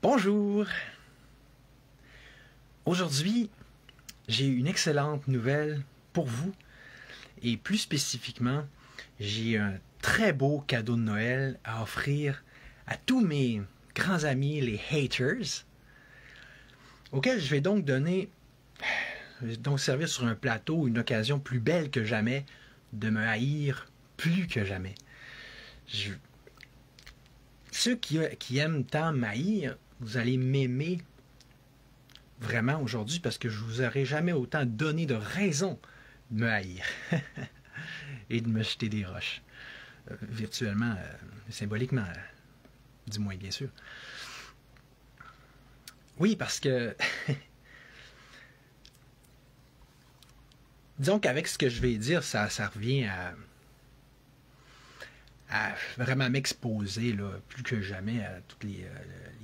Bonjour! Aujourd'hui, j'ai une excellente nouvelle pour vous et plus spécifiquement, j'ai un très beau cadeau de Noël à offrir à tous mes grands amis, les haters, auxquels je vais donc servir sur un plateau une occasion plus belle que jamais de me haïr plus que jamais. Ceux qui aiment tant m'haïr, vous allez m'aimer vraiment aujourd'hui parce que je vous aurais jamais autant donné de raison de me haïr et de me jeter des roches. Virtuellement, symboliquement, du moins bien sûr. Oui, parce que disons qu'avec ce que je vais dire, ça revient à vraiment m'exposer là, plus que jamais à toutes les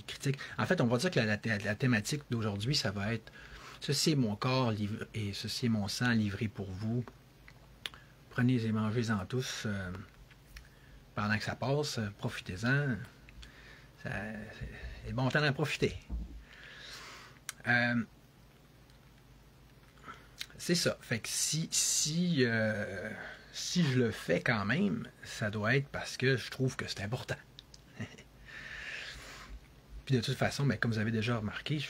critiques. En fait, on va dire que la thématique d'aujourd'hui, ça va être « Ceci est mon corps et ceci est mon sang livré pour vous. Prenez et mangez-en tous pendant que ça passe. Profitez-en. C'est bon temps d'en profiter. » C'est ça. Fait que si je le fais quand même, ça doit être parce que je trouve que c'est important. Puis de toute façon, ben, comme vous avez déjà remarqué,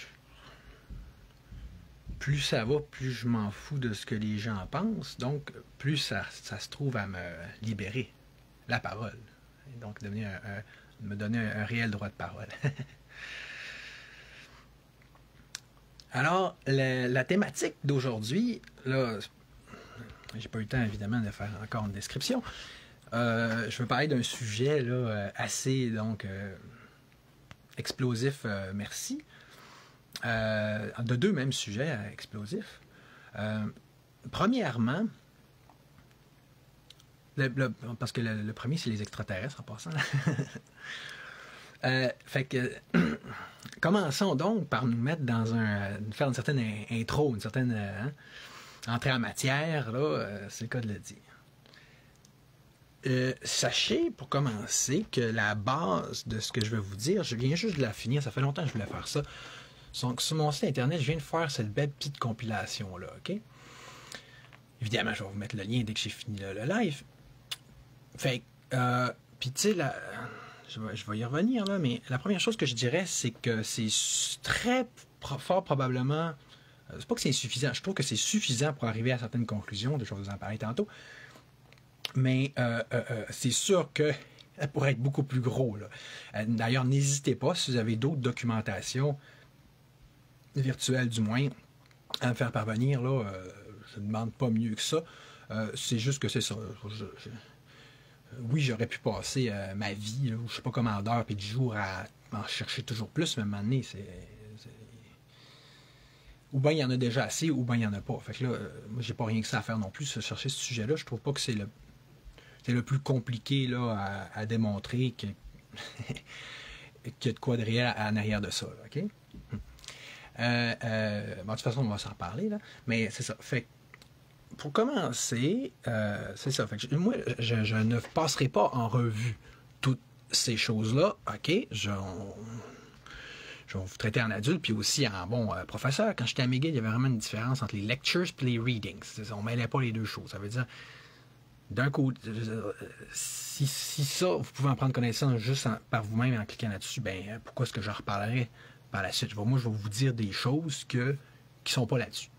plus ça va, plus je m'en fous de ce que les gens pensent. Donc, plus ça se trouve à me libérer la parole. Et donc, me donner un réel droit de parole. Alors, la thématique d'aujourd'hui, là, j'ai pas eu le temps évidemment de faire encore une description. Je veux parler d'un sujet là, assez donc explosif, merci. De deux mêmes sujets explosifs. Premièrement, parce que le premier c'est les extraterrestres en passant. Fait que commençons donc par nous mettre faire une certaine intro, une certaine entrée en matière, là, c'est le cas de le dire. Sachez, pour commencer, que la base de ce que je vais vous dire, je viens juste de la finir, ça fait longtemps que je voulais faire ça. Donc, sur mon site internet, je viens de faire cette belle petite compilation-là, OK? Évidemment, je vais vous mettre le lien dès que j'ai fini le live. Fait puis tu sais, je vais y revenir, là, mais la première chose que je dirais, c'est que c'est très fort probablement... c'est pas que c'est insuffisant, je trouve que c'est suffisant pour arriver à certaines conclusions, je vais vous en parler tantôt, mais c'est sûr que ça pourrait être beaucoup plus gros. D'ailleurs, n'hésitez pas, si vous avez d'autres documentations, virtuelles du moins, à me faire parvenir, là, je ne demande pas mieux que ça, c'est juste que c'est ça. Oui, j'aurais pu passer ma vie, là, je sais pas comment d'heures et de jours à en chercher toujours plus, mais à un moment donné, ou bien il y en a déjà assez, ou bien il n'y en a pas. Fait que là, moi, j'ai pas rien que ça à faire non plus, chercher ce sujet-là. Je trouve pas que c'est le plus compliqué là, à démontrer qu'il y a de quoi de réel en arrière de ça. Là, OK? Bon, de toute façon, on va s'en parler, là. Mais c'est ça. Fait que, pour commencer, c'est ça. Fait que moi, je ne passerai pas en revue toutes ces choses-là. OK? Je vais vous traiter en adulte, puis aussi en bon professeur. Quand j'étais à McGill, il y avait vraiment une différence entre les lectures et les readings. On ne mêlait pas les deux choses. Ça veut dire, d'un coup, si ça, vous pouvez en prendre connaissance juste par vous-même en cliquant là-dessus, ben pourquoi est-ce que je reparlerai par la suite? Moi, je vais vous dire des choses qui ne sont pas là-dessus.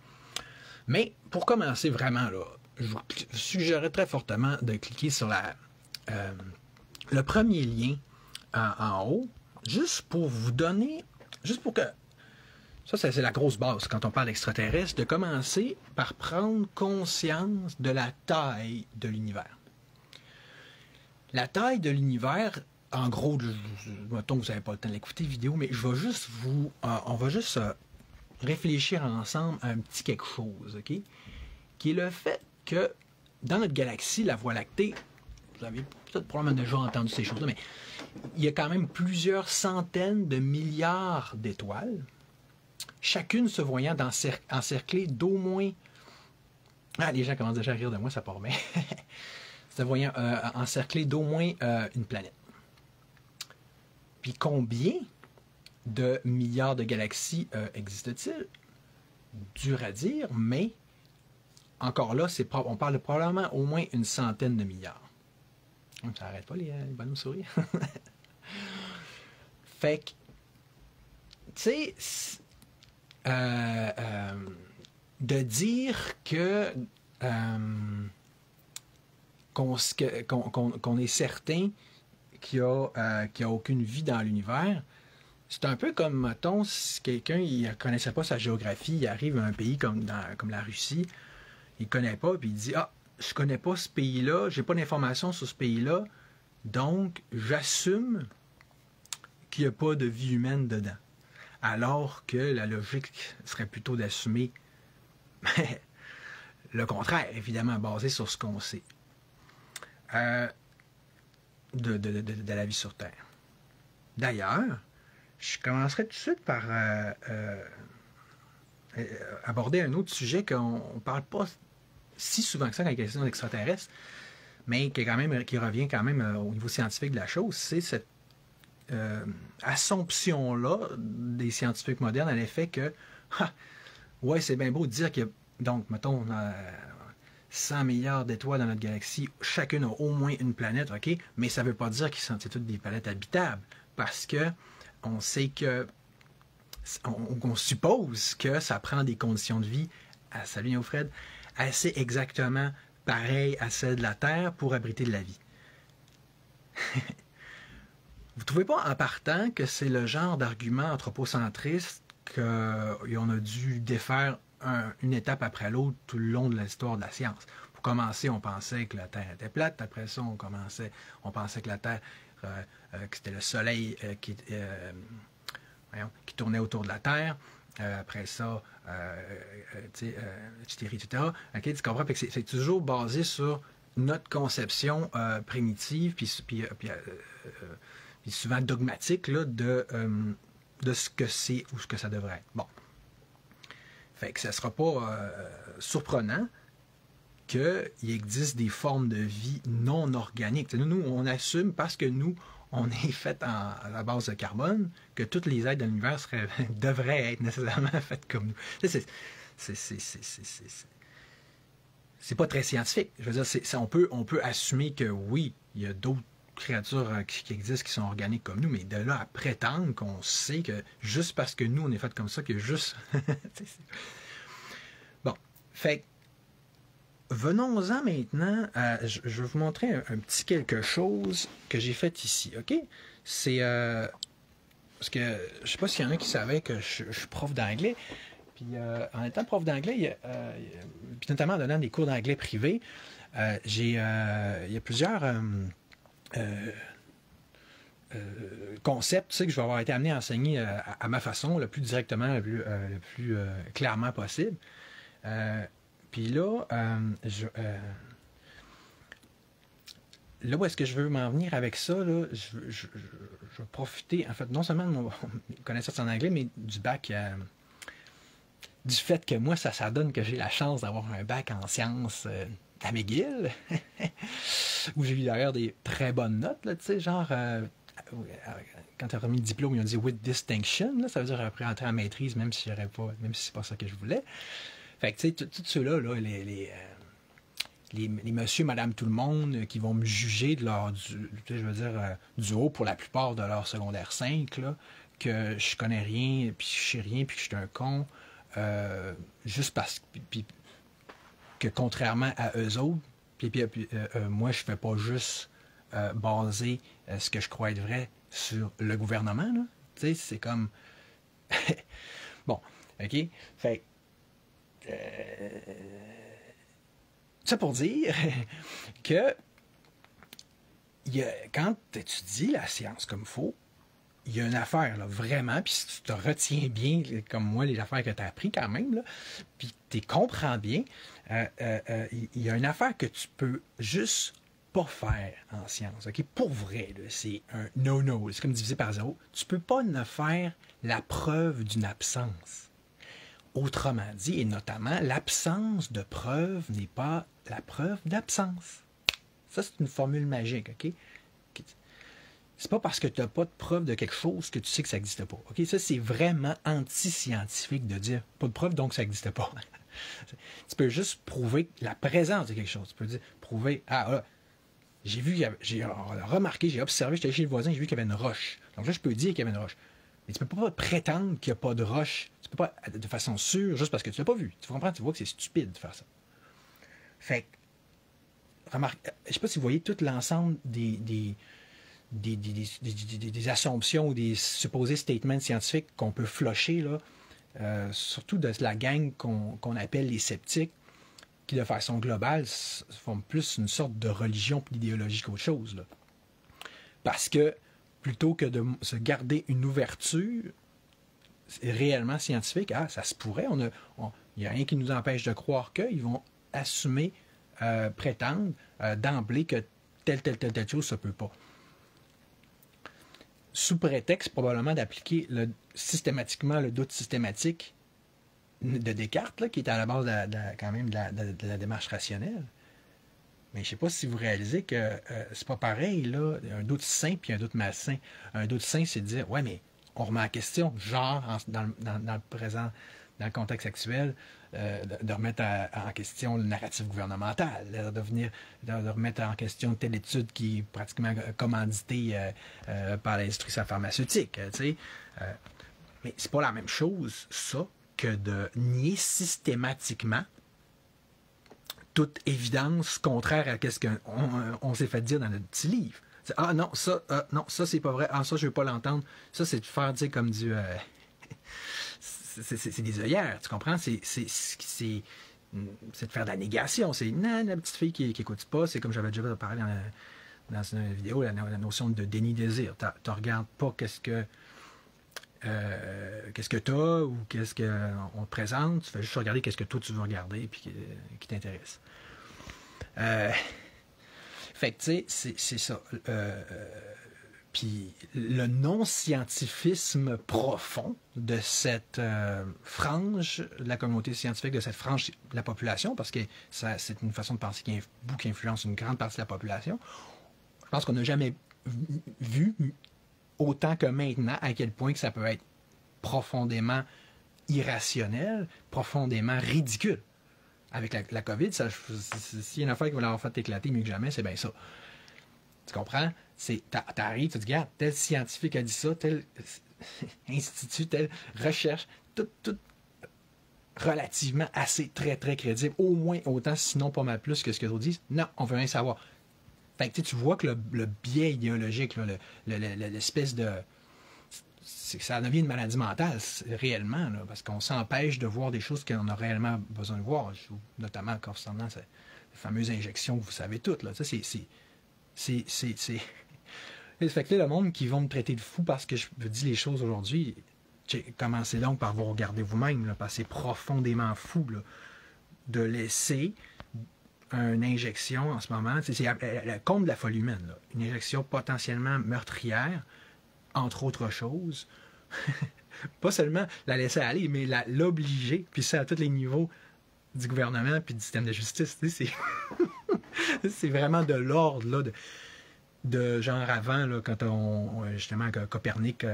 Mais pour commencer vraiment, là, je vous suggérerais très fortement de cliquer sur le premier lien en haut, juste pour vous donner, juste pour que, ça c'est la grosse base quand on parle d'extraterrestres, de commencer par prendre conscience de la taille de l'univers. La taille de l'univers, en gros, mettons que vous n'avez pas le temps d'écouter la vidéo, mais je vais juste on va juste réfléchir ensemble à un petit quelque chose, OK? Qui est le fait que dans notre galaxie, la Voie lactée, vous avez peut-être probablement déjà entendu ces choses-là, mais il y a quand même plusieurs centaines de milliards d'étoiles, chacune se voyant encerclée d'au moins... Ah, les gens commencent déjà à rire de moi, ça part bien. Se voyant encerclée d'au moins une planète. Puis combien de milliards de galaxies existe-t-il? Dur à dire, mais encore là, on parle de probablement au moins une centaine de milliards. Ça n'arrête pas les bonhommes souris. Fait que, tu sais, de dire que qu'on est certain qu'il n'y a aucune vie dans l'univers, c'est un peu comme, mettons, si quelqu'un ne connaissait pas sa géographie, il arrive à un pays comme la Russie, il ne connaît pas, puis il dit « Ah, je ne connais pas ce pays-là, j'ai pas d'informations sur ce pays-là, donc j'assume qu'il n'y a pas de vie humaine dedans. » Alors que la logique serait plutôt d'assumer le contraire, évidemment, basé sur ce qu'on sait de la vie sur Terre. D'ailleurs, je commencerai tout de suite par aborder un autre sujet qu'on ne parle pas si souvent que ça quand il y a question d'extraterrestres, mais qui revient quand même au niveau scientifique de la chose, c'est cette assumption-là des scientifiques modernes à l'effet que ouais, c'est bien beau de dire qu'il y a, donc, mettons, 100 milliards d'étoiles dans notre galaxie, chacune a au moins une planète, OK? Mais ça ne veut pas dire qu'ils sont toutes des planètes habitables, parce que on sait que on suppose que ça prend des conditions de vie, salut Néo-Fred, assez exactement pareilles à celles de la Terre pour abriter de la vie. Vous ne trouvez pas en partant que c'est le genre d'argument anthropocentriste qu'on a dû défaire une étape après l'autre tout le long de l'histoire de la science? Pour commencer, on pensait que la Terre était plate. Après ça, on pensait que la Terre, que c'était le Soleil qui tournait autour de la Terre. Après ça, etc. Okay, tu comprends? C'est toujours basé sur notre conception primitive, puis souvent dogmatique là, de ce que c'est ou ce que ça devrait être. Bon. Fait que ça ne sera pas surprenant qu'il existe des formes de vie non organiques. Nous, on assume parce que nous, on est fait à la base de carbone, que tous les êtres de l'univers devraient être nécessairement faits comme nous. C'est pas très scientifique. Je veux dire, on peut assumer que oui, il y a d'autres créatures qui existent, qui sont organiques comme nous, mais de là à prétendre qu'on sait que juste parce que nous, on est fait comme ça, que juste... Bon, fait venons-en maintenant je vais vous montrer un petit quelque chose que j'ai fait ici, OK? C'est... parce que je sais pas s'il y en a qui savaient que je suis prof d'anglais, puis en étant prof d'anglais, puis notamment en donnant des cours d'anglais privés, il y a plusieurs... concept, tu sais, que je vais avoir été amené à enseigner à ma façon, le plus directement, le plus clairement possible. Puis là, là où est-ce que je veux m'en venir avec ça, là, je vais profiter, en fait, non seulement de mon connaissance en anglais, mais du bac, du fait que moi, ça donne que j'ai la chance d'avoir un bac en sciences à McGill, où j'ai eu d'ailleurs des très bonnes notes, là, tu sais, genre, quand tu as remis le diplôme, ils ont dit with distinction, là, ça veut dire après entrer en maîtrise, même si c'est pas ça que je voulais. Fait que, tu sais, tous ceux-là, là, les monsieur, madame, tout le monde qui vont me juger de je veux dire, du haut pour la plupart de leur secondaire 5, là, que je connais rien, puis je sais rien, puis que je suis un con, juste parce que contrairement à eux autres, moi, je fais pas juste baser ce que je crois être vrai sur le gouvernement, là. Tu sais, c'est comme... Bon, OK? Fait ça pour dire que quand tu étudies la science comme il faut, il y a une affaire, là, vraiment, puis si tu te retiens bien, comme moi, les affaires que tu as appris quand même, là, puis tu les comprends bien, il y a une affaire que tu peux juste pas faire en science. Okay? Pour vrai, c'est un no-no. C'est comme divisé par zéro. Tu peux pas ne faire la preuve d'une absence. Autrement dit, et notamment, l'absence de preuve n'est pas la preuve d'absence. Ça, c'est une formule magique, OK? c'est pas parce que tu n'as pas de preuve de quelque chose que tu sais que ça n'existe pas. OK? Ça, c'est vraiment anti-scientifique de dire pas de preuve, donc ça n'existe pas. Tu peux juste prouver la présence de quelque chose. Tu peux dire, prouver, là, j'ai remarqué, j'ai observé, j'étais chez le voisin, j'ai vu qu'il y avait une roche. Donc là, je peux dire qu'il y avait une roche. Mais tu ne peux pas prétendre qu'il n'y a pas de roche. Tu ne peux pas, de façon sûre, juste parce que tu ne l'as pas vu. Tu comprends? Tu vois que c'est stupide de faire ça. Fait que, remarque, je ne sais pas si vous voyez tout l'ensemble des assumptions ou des supposés statements scientifiques qu'on peut flusher, là, surtout de la gang qu'on appelle les sceptiques, qui, de façon globale, forment plus une sorte de religion et d'idéologie qu'autre chose. Là. Parce que, plutôt que de se garder une ouverture réellement scientifique, ça se pourrait, il n'y a rien qui nous empêche de croire qu'ils vont assumer, prétendre d'emblée que telle chose, ça ne peut pas. Sous prétexte, probablement, d'appliquer systématiquement le doute systématique de Descartes, là, qui est à la base quand même de la démarche rationnelle. Mais je ne sais pas si vous réalisez que c'est pas pareil, là, un doute sain puis un doute malsain. Un doute sain, c'est de dire, ouais, mais on remet en question, genre, dans le présent, dans le contexte actuel, de remettre en question le narratif gouvernemental, de remettre en question telle étude qui est pratiquement commanditée par l'industrie pharmaceutique. Tu sais. Mais c'est pas la même chose, ça, que de nier systématiquement toute évidence contraire à ce qu'on s'est fait dire dans notre petit livre. Non, ça c'est pas vrai. Ça, je veux pas l'entendre. Ça, c'est de faire dire comme du... c'est des œillères, tu comprends? C'est de faire de la négation. C'est la petite fille qui écoute pas. C'est comme j'avais déjà parlé dans une vidéo, la notion de déni-désir. Tu regardes pas qu'est-ce que tu as ou qu'est-ce qu'on te présente. Tu fais juste regarder qu'est-ce que toi tu veux regarder et qui t'intéresse. Fait que, tu sais, c'est ça. Puis le non-scientifisme profond de cette frange de la communauté scientifique, de cette frange de la population, parce que c'est une façon de penser qui influence une grande partie de la population. Je pense qu'on n'a jamais vu autant que maintenant à quel point que ça peut être profondément irrationnel, profondément ridicule. Avec la COVID, s'il y a une affaire qui va l'avoir fait éclater mieux que jamais, c'est bien ça. Tu comprends? T'arrives, tu te dis, regarde, tel scientifique a dit ça, tel institut, telle recherche, tout relativement assez très, très crédible, au moins autant, sinon pas mal plus que ce que les autres disent. Non, on veut rien savoir. Fait que tu vois que le biais idéologique, là, l'espèce de... ça devient une maladie mentale, réellement, là, parce qu'on s'empêche de voir des choses qu'on a réellement besoin de voir, notamment concernant ces fameuses injections que vous savez toutes. Là. Ça, c'est... Fait que là, le monde qui vont me traiter de fou parce que je vous dis les choses aujourd'hui, commencez donc par vous regarder vous-même, là, parce que c'est profondément fou là, de laisser une injection en ce moment. C'est le comble de la folie humaine. Là. Une injection potentiellement meurtrière, entre autres choses. Pas seulement la laisser aller, mais l'obliger, puis ça à tous les niveaux du gouvernement puis du système de justice. C'est vraiment de l'ordre là, de genre avant, là, quand justement Copernic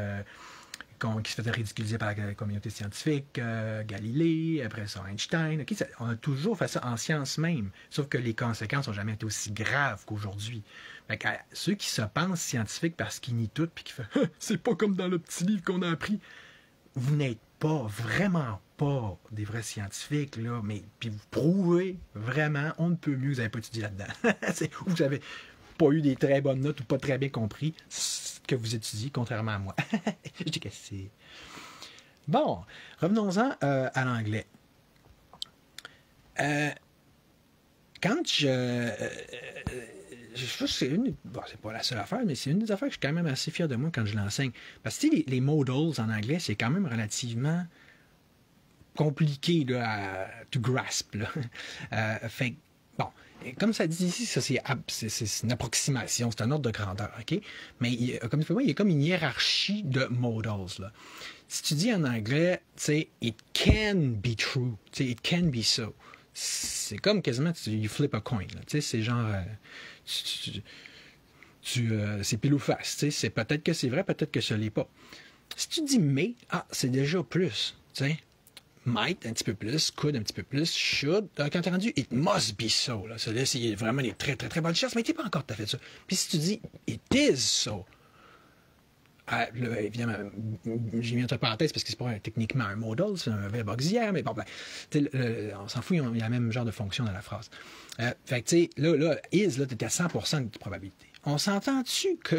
qui se faisait ridiculiser par la communauté scientifique, Galilée, après ça Einstein. Okay, on a toujours fait ça en science même, sauf que les conséquences n'ont jamais été aussi graves qu'aujourd'hui. Ceux qui se pensent scientifiques parce qu'ils nient tout puis qui font « c'est pas comme dans le petit livre qu'on a appris », vous n'êtes pas, vraiment pas des vrais scientifiques, là, mais puis vous prouvez vraiment, on ne peut mieux, vous n'avez pas étudié là-dedans. Vous n'avez pas eu des très bonnes notes ou pas très bien compris ce que vous étudiez, contrairement à moi. Je dis que c'est... Bon, revenons-en à l'anglais. Quand c'est pas la seule affaire, mais c'est une des affaires que je suis quand même assez fier de moi quand je l'enseigne. Parce que les modals en anglais, c'est quand même relativement compliqué là, to grasp. Là. Fait bon, comme ça dit ici, ça c'est une approximation, c'est un ordre de grandeur, ok? Mais comme il y a comme une hiérarchie de modals. Là. Si tu dis en anglais, tu sais, it can be true, tu sais, it can be so. C'est comme quasiment, you flip a coin. Tu sais, c'est genre, tu c'est pile ou face. C'est peut-être que c'est vrai, peut-être que ce l'est pas. Si tu dis mais, c'est déjà plus. T'sais. Might, un petit peu plus, could, un petit peu plus, should. Quand tu es rendu, it must be so. Là, ça, c'est vraiment des très, très, très bonnes chances, mais tu n'es pas encore tout à fait ça. Puis si tu dis, it is so. Là, évidemment, j'ai mis entre parenthèses parce que c'est pas techniquement un modal, c'est un verbe auxiliaire, mais bon, on s'en fout, il y a le même genre de fonction dans la phrase. Fait que, tu sais, là, is, là, tu es à 100% de probabilité. On s'entend-tu que,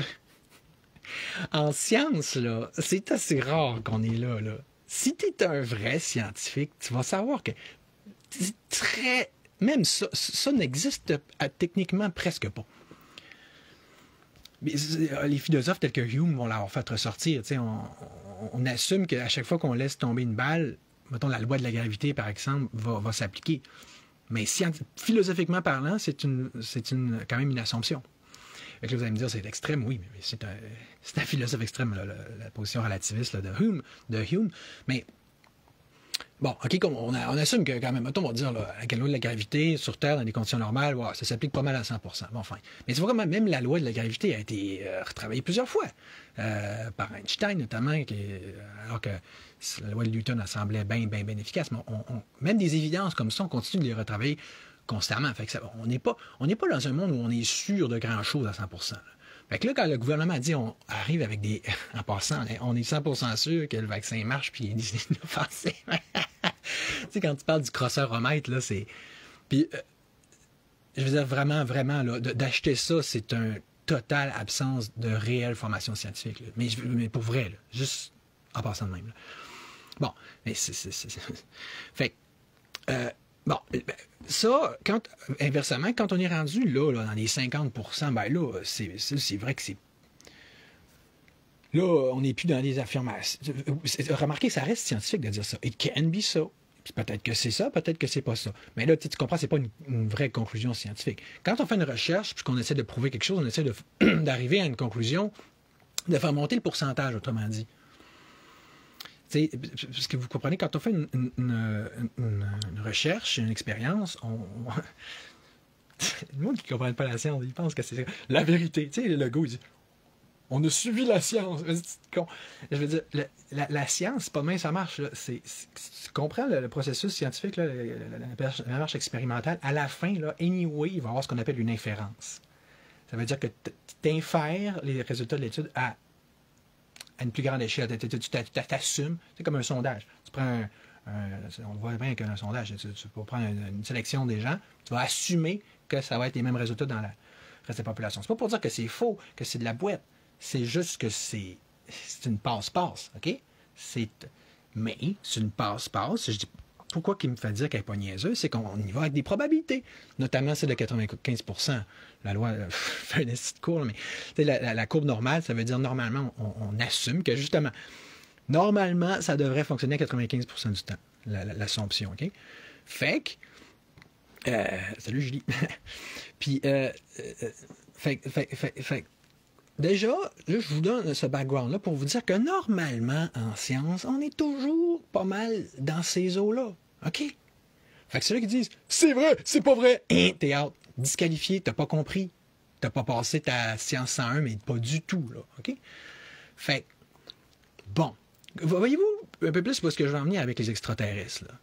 en science, là, c'est assez rare qu'on est là. Si tu es un vrai scientifique, tu vas savoir que même ça n'existe techniquement presque pas. Mais les philosophes tels que Hume vont l'avoir fait ressortir. On assume qu'à chaque fois qu'on laisse tomber une balle, mettons la loi de la gravité, par exemple, va s'appliquer. Mais philosophiquement parlant, c'est quand même une assumption. Fait que là, vous allez me dire, c'est extrême, oui, mais c'est un philosophe extrême, la position relativiste là, de Hume. Mais, bon, OK, on assume que quand même, mettons, on va dire, la loi de la gravité sur Terre, dans des conditions normales, ça s'applique pas mal à 100%. Bon, enfin. Mais c'est vraiment, même la loi de la gravité a été retravaillée plusieurs fois, par Einstein notamment, alors que la loi de Newton, elle semblait bien efficace. Mais même des évidences comme ça, on continue de les retravailler constamment. Fait que on n'est pas dans un monde où on est sûr de grand-chose à 100%. Là. Fait que là, quand le gouvernement dit on arrive avec des... En passant, on est 100% sûr que le vaccin marche puis il est inoffensif. Tu sais, quand tu parles du crosseur-omètre, là, c'est... Puis, je veux dire, vraiment, là, d'acheter ça, c'est une totale absence de réelle formation scientifique. Là. Mais pour vrai, là, juste en passant de même. Là. Bon, mais Fait que... Bon, ça, inversement, quand on est rendu là dans les 50%, ben là, c'est vrai que c'est... Là, on n'est plus dans des affirmations. Remarquez, ça reste scientifique de dire ça. It can be so. Puis peut-être que c'est ça, peut-être que c'est pas ça. Mais là, tu comprends, c'est pas une vraie conclusion scientifique. Quand on fait une recherche, puis qu'on essaie de prouver quelque chose, on essaie d'arriver à une conclusion, de faire monter le pourcentage, autrement dit. T'sais, parce que vous comprenez, quand on fait une recherche, une expérience, le monde qui ne comprend pas la science, il pense que c'est la vérité. Tu sais, le gars, il dit on a suivi la science. Je veux dire, la science, c'est pas demain ça marche. Là. Tu comprends le processus scientifique, là, la marche expérimentale, à la fin, là, anyway, il va y avoir ce qu'on appelle une inférence. Ça veut dire que tu infères les résultats de l'étude à une plus grande échelle. Tu t'assumes. C'est comme un sondage. Tu prends on le voit bien qu'un sondage. Tu peux prendre une sélection des gens. Tu vas assumer que ça va être les mêmes résultats dans le reste de la population. C'est pas pour dire que c'est faux, que c'est de la boîte. C'est juste que c'est une passe-passe. OK? Mais c'est une passe-passe. Je dis, pourquoi qu'il me fait dire qu'elle n'est pas niaiseuse? C'est qu'on y va avec des probabilités. Notamment celle de 95%. La loi fait un petit cours, mais la courbe normale, ça veut dire normalement, on assume que justement, normalement, ça devrait fonctionner à 95% du temps, l'assomption, OK? Fait que, salut Julie. Puis, déjà, là, je vous donne ce background-là pour vous dire que normalement, en science, on est toujours pas mal dans ces eaux-là, OK? Fait que ceux-là qui disent « C'est vrai, c'est pas vrai! » T'es out. Disqualifié, t'as pas compris. T'as pas passé ta science 101, mais pas du tout, là. OK? Fait bon. Voyez-vous un peu plus où ce que je vais en venir avec les extraterrestres, là.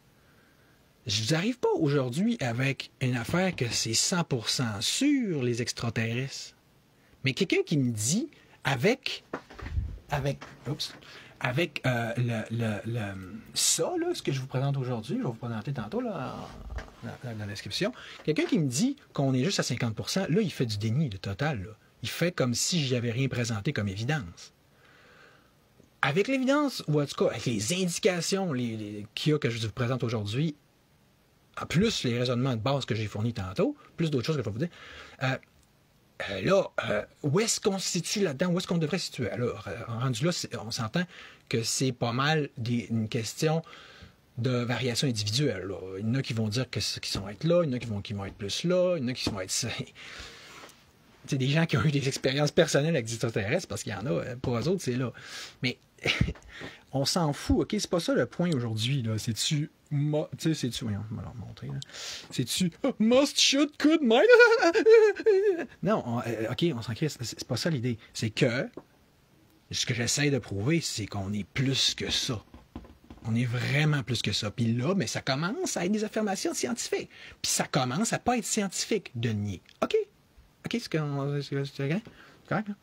Je vous arrive pas aujourd'hui avec une affaire que c'est 100% sûr, les extraterrestres. Mais quelqu'un qui me dit, avec ça, là, ce que je vous présente aujourd'hui, je vais vous présenter tantôt là, dans la description, quelqu'un qui me dit qu'on est juste à 50%, là, il fait du déni, le total. Là. Il fait comme si je n'avais rien présenté comme évidence. Avec l'évidence, ou en tout cas avec les indications qu'il y a que je vous présente aujourd'hui, en plus les raisonnements de base que j'ai fournis tantôt, plus d'autres choses que je vais vous dire, où est-ce qu'on se situe là-dedans? Où est-ce qu'on devrait se situer? Alors, rendu là, on s'entend que c'est pas mal une question de variation individuelle. Là. Il y en a qui vont dire qu'ils vont être là, il y en a qui vont être plus là, il y en a qui vont être... C'est des gens qui ont eu des expériences personnelles avec des extraterrestres, parce qu'il y en a, pour eux autres, c'est là. Mais on s'en fout, ok? C'est pas ça le point aujourd'hui, là. C'est-tu... Tu sais, c'est-tu... Voyons, on va leur montrer, là. C'est-tu... Must, should, could, might... Non, ok, on s'en crisse. C'est pas ça l'idée. C'est que... Ce que j'essaie de prouver, c'est qu'on est plus que ça. On est vraiment plus que ça. Puis là, mais ça commence à être des affirmations scientifiques. Puis ça commence à pas être scientifique de nier. OK? OK, c'est correct? Correct, là?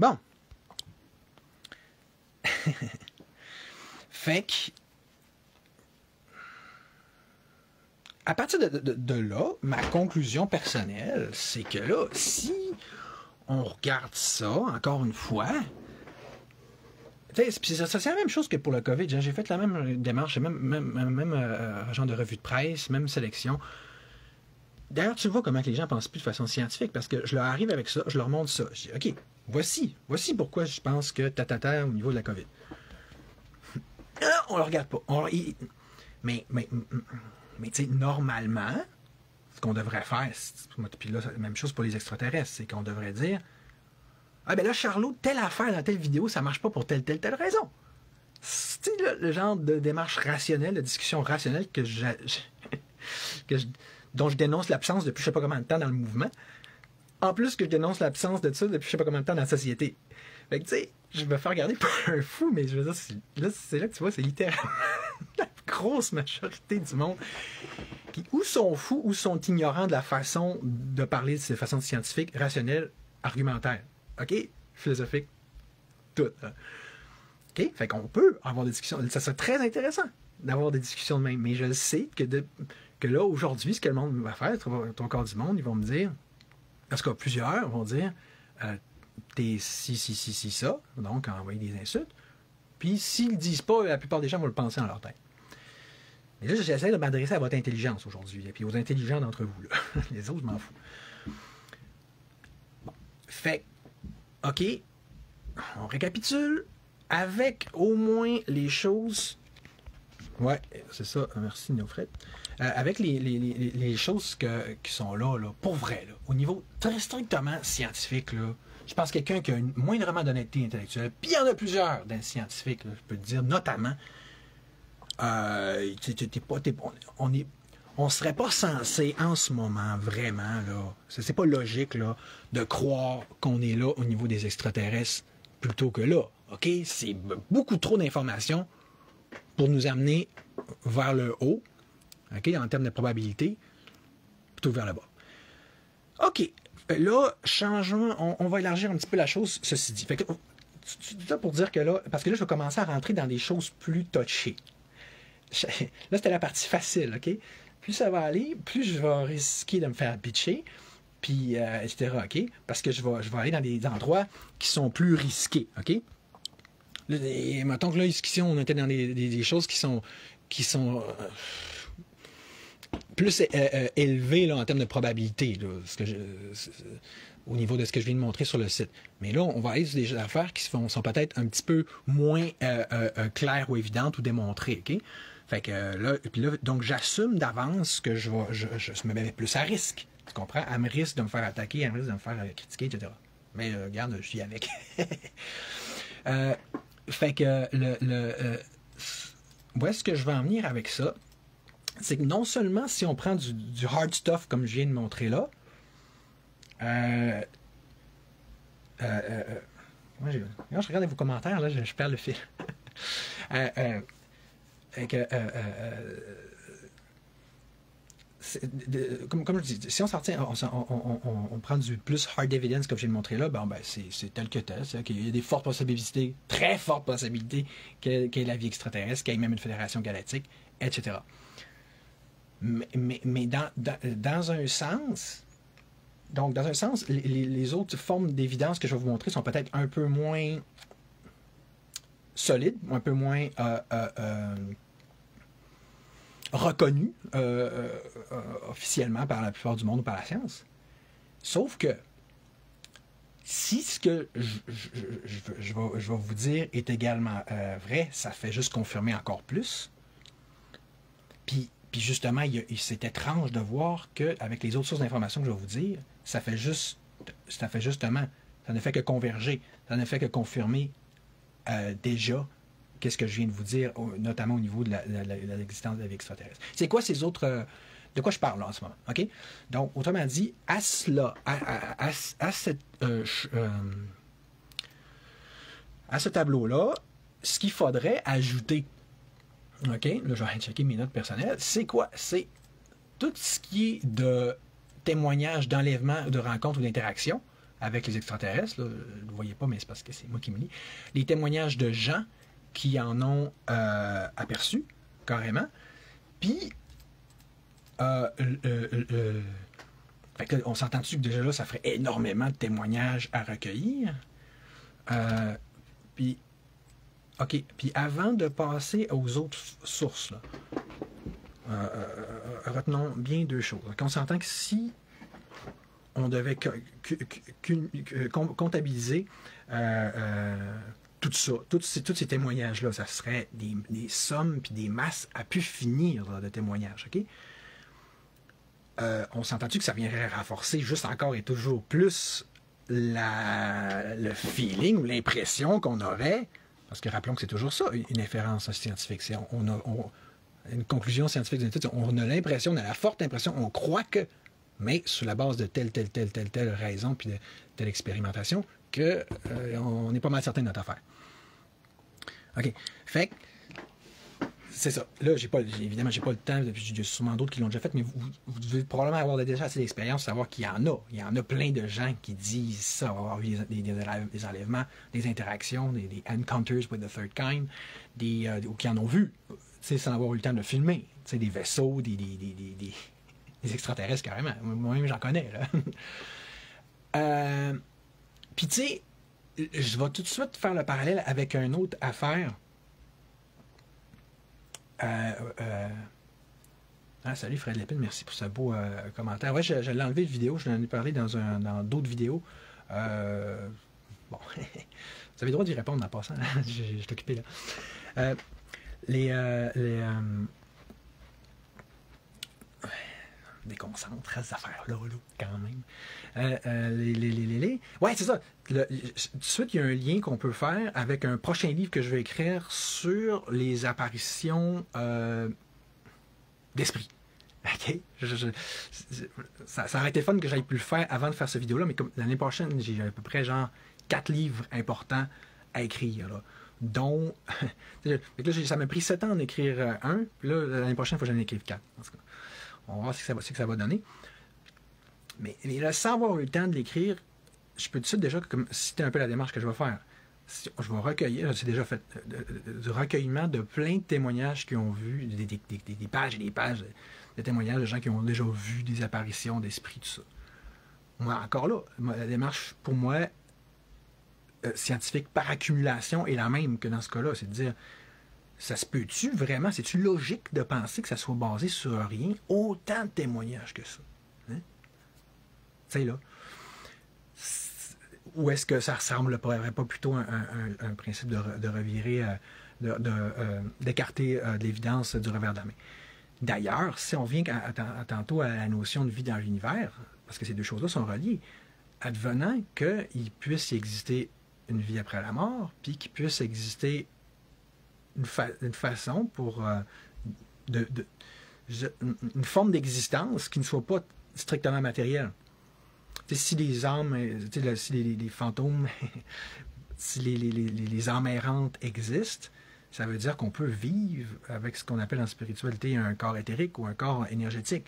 Bon. Fait que... À partir de là, ma conclusion personnelle, c'est que là, si on regarde ça, encore une fois... C'est la même chose que pour le COVID. J'ai fait la même démarche, même genre de revue de presse, même sélection. D'ailleurs, tu vois comment que les gens pensent plus de façon scientifique, parce que je leur arrive avec ça, je leur montre ça. Je dis, OK, voici pourquoi je pense que tatata au niveau de la COVID. On ne le regarde pas. Mais tu sais, normalement, ce qu'on devrait faire, puis là, c'est la même chose pour les extraterrestres, c'est qu'on devrait dire, ah ben là, Charlot, telle affaire dans telle vidéo, ça marche pas pour telle raison. C'est le genre de démarche rationnelle, de discussion rationnelle dont je dénonce l'absence depuis je sais pas combien de temps dans le mouvement. En plus que je dénonce l'absence de ça depuis je sais pas combien de temps dans la société. Fait que tu sais, je me fais regarder pour un fou, mais je veux dire, c'est là que tu vois, c'est littéralement la grosse majorité du monde qui ou sont fous ou sont ignorants de la façon de parler de ces façons scientifiques, rationnelles, argumentaires. OK? Philosophique. Tout. OK? Fait qu'on peut avoir des discussions. Ça serait très intéressant d'avoir des discussions de même. Mais je sais que là, aujourd'hui, ce que le monde va faire, ton corps du monde, ils vont me dire, parce que plusieurs vont dire, t'es si, ça, donc envoyer des insultes. Puis s'ils le disent pas, la plupart des gens vont le penser dans leur tête. Mais là, j'essaie de m'adresser à votre intelligence aujourd'hui, et puis aux intelligents d'entre vous. Là. Les autres, je m'en fous. Bon. Fait OK, on récapitule avec au moins les choses... Ouais, c'est ça, merci Néofred. Avec les choses qui sont là, pour vrai, là, au niveau très strictement scientifique, là, je pense que quelqu'un qui a moindrement d'honnêteté intellectuelle, puis il y en a plusieurs d'un scientifique, là, je peux te dire, notamment, on serait pas censé en ce moment vraiment là, c'est pas logique là de croire qu'on est là au niveau des extraterrestres plutôt que là. OK, c'est beaucoup trop d'informations pour nous amener vers le haut. OK, en termes de probabilité plutôt que vers le bas. OK, là changement, on va élargir un petit peu la chose ceci dit. Fait que tout ça pour dire que là parce que là je vais commencer à rentrer dans des choses plus touchées. Là, c'était la partie facile, OK? Plus ça va aller, plus je vais risquer de me faire bitcher, puis etc., OK? Parce que je vais aller dans des endroits qui sont plus risqués, OK? Et mettons que là, ici, on était dans des choses qui sont plus élevées là, en termes de probabilité, là, au niveau de ce que je viens de montrer sur le site. Mais là, on va aller sur des affaires qui sont peut-être un petit peu moins claires ou évidentes ou démontrées, OK? Fait que là, donc j'assume d'avance que je me mets plus à risque. Tu comprends? À me risque de me faire attaquer, à me risque de me faire critiquer, etc. Mais regarde, je suis avec. Fait que où est-ce que je vais en venir avec ça? C'est que non seulement si on prend du hard stuff comme je viens de montrer là, moi, je regarde vos commentaires, là, je perds le fil. Comme je dis, si on sortit, on prend du plus hard evidence comme je viens de montrer là, ben c'est tel que tel. Il y a des fortes possibilités, très fortes possibilités qu'il y ait la vie extraterrestre, qu'il y ait même une fédération galactique, etc. Mais dans un sens, donc dans un sens, les autres formes d'évidence que je vais vous montrer sont peut-être un peu moins solides, un peu moins reconnu officiellement par la plupart du monde ou par la science. Sauf que si ce que je vais vous dire est également vrai, ça fait juste confirmer encore plus. Puis justement, c'est étrange de voir qu'avec les autres sources d'informations que je vais vous dire, ça ne fait que converger, ça ne fait que confirmer déjà qu'est-ce que je viens de vous dire, notamment au niveau de l'existence de la vie extraterrestre. C'est quoi ces autres... de quoi je parle là en ce moment, OK? Donc, autrement dit, à cela, à ce tableau-là, ce qu'il faudrait ajouter, OK? Là, je vais checker mes notes personnelles. C'est quoi? C'est tout ce qui est de témoignages d'enlèvement, de rencontres ou d'interaction avec les extraterrestres. Là, vous ne le voyez pas, mais c'est parce que c'est moi qui me lis. Les témoignages de gens qui en ont aperçu, carrément. Puis, fait que, on s'entend-tu que déjà là, ça ferait énormément de témoignages à recueillir. Puis, OK. Puis avant de passer aux autres sources, là, retenons bien deux choses. Donc, on s'entend que si on devait comptabiliser tout ça, tous ces témoignages-là, ça serait des sommes puis des masses à pu finir là, de témoignages, OK? On s'entend-tu que ça viendrait renforcer juste encore et toujours plus le feeling ou l'impression qu'on aurait, parce que rappelons que c'est toujours ça, une inférence scientifique. C'est une conclusion scientifique, on a l'impression, on a la forte impression, on croit que, mais sur la base de telle raison puis de telle expérimentation, qu'on est pas mal certain de notre affaire. OK. Fait que, c'est ça. Là, évidemment, j'ai pas le temps, il y a sûrement d'autres qui l'ont déjà fait, mais vous devez probablement avoir déjà assez d'expérience pour savoir qu'il y en a. Il y en a plein de gens qui disent ça, avoir eu des enlèvements, des interactions, des encounters with the third kind, ou qui en ont vu, sans avoir eu le temps de filmer. Des vaisseaux, des extraterrestres carrément. Moi-même, j'en connais. Puis, tu sais, je vais tout de suite faire le parallèle avec une autre affaire. Salut Fred Lépine, merci pour ce beau commentaire. Ouais, je l'ai enlevé de vidéo, je l'en ai parlé dans d'autres vidéos. Bon, vous avez le droit d'y répondre en passant, je suis occupé là. Déconcentre ces affaires-là, quand même. Ouais, c'est ça. Tout de suite, il y a un lien qu'on peut faire avec un prochain livre que je vais écrire sur les apparitions d'esprit. OK? Ça aurait été fun que j'aille pu le faire avant de faire cette vidéo-là, mais comme l'année prochaine, j'ai à peu près 4 livres importants à écrire, là, dont... là, ça m'a pris 7 ans d'en écrire un, puis là, l'année prochaine, il faut que j'en écrive 4. En tout cas. On va voir ce que ça va donner. Mais là, sans avoir eu le temps de l'écrire, je peux tout de suite déjà, comme citer un peu la démarche que je vais faire. Je vais recueillir, c'est déjà fait, du recueillement de plein de témoignages qui ont vu, des pages et des pages de témoignages de gens qui ont déjà vu des apparitions d'esprit, tout ça. Moi, encore là, la démarche, pour moi, scientifique par accumulation est la même que dans ce cas-là. C'est de dire, ça se peut-tu vraiment, c'est-tu logique de penser que ça soit basé sur rien, autant de témoignages que ça? Hein? Tu sais, là. Ou est-ce que ça ressemblerait pas plutôt à un principe de revirer, d'écarter de l'évidence du revers de la main? D'ailleurs, si on vient tantôt à la notion de vie dans l'univers, parce que ces deux choses-là sont reliées, advenant qu'il puisse y exister une vie après la mort, puis qu'il puisse exister une façon pour une forme d'existence qui ne soit pas strictement matérielle. Si les âmes, si les fantômes, si les âmes errantes existent, ça veut dire qu'on peut vivre avec ce qu'on appelle en spiritualité un corps éthérique ou un corps énergétique.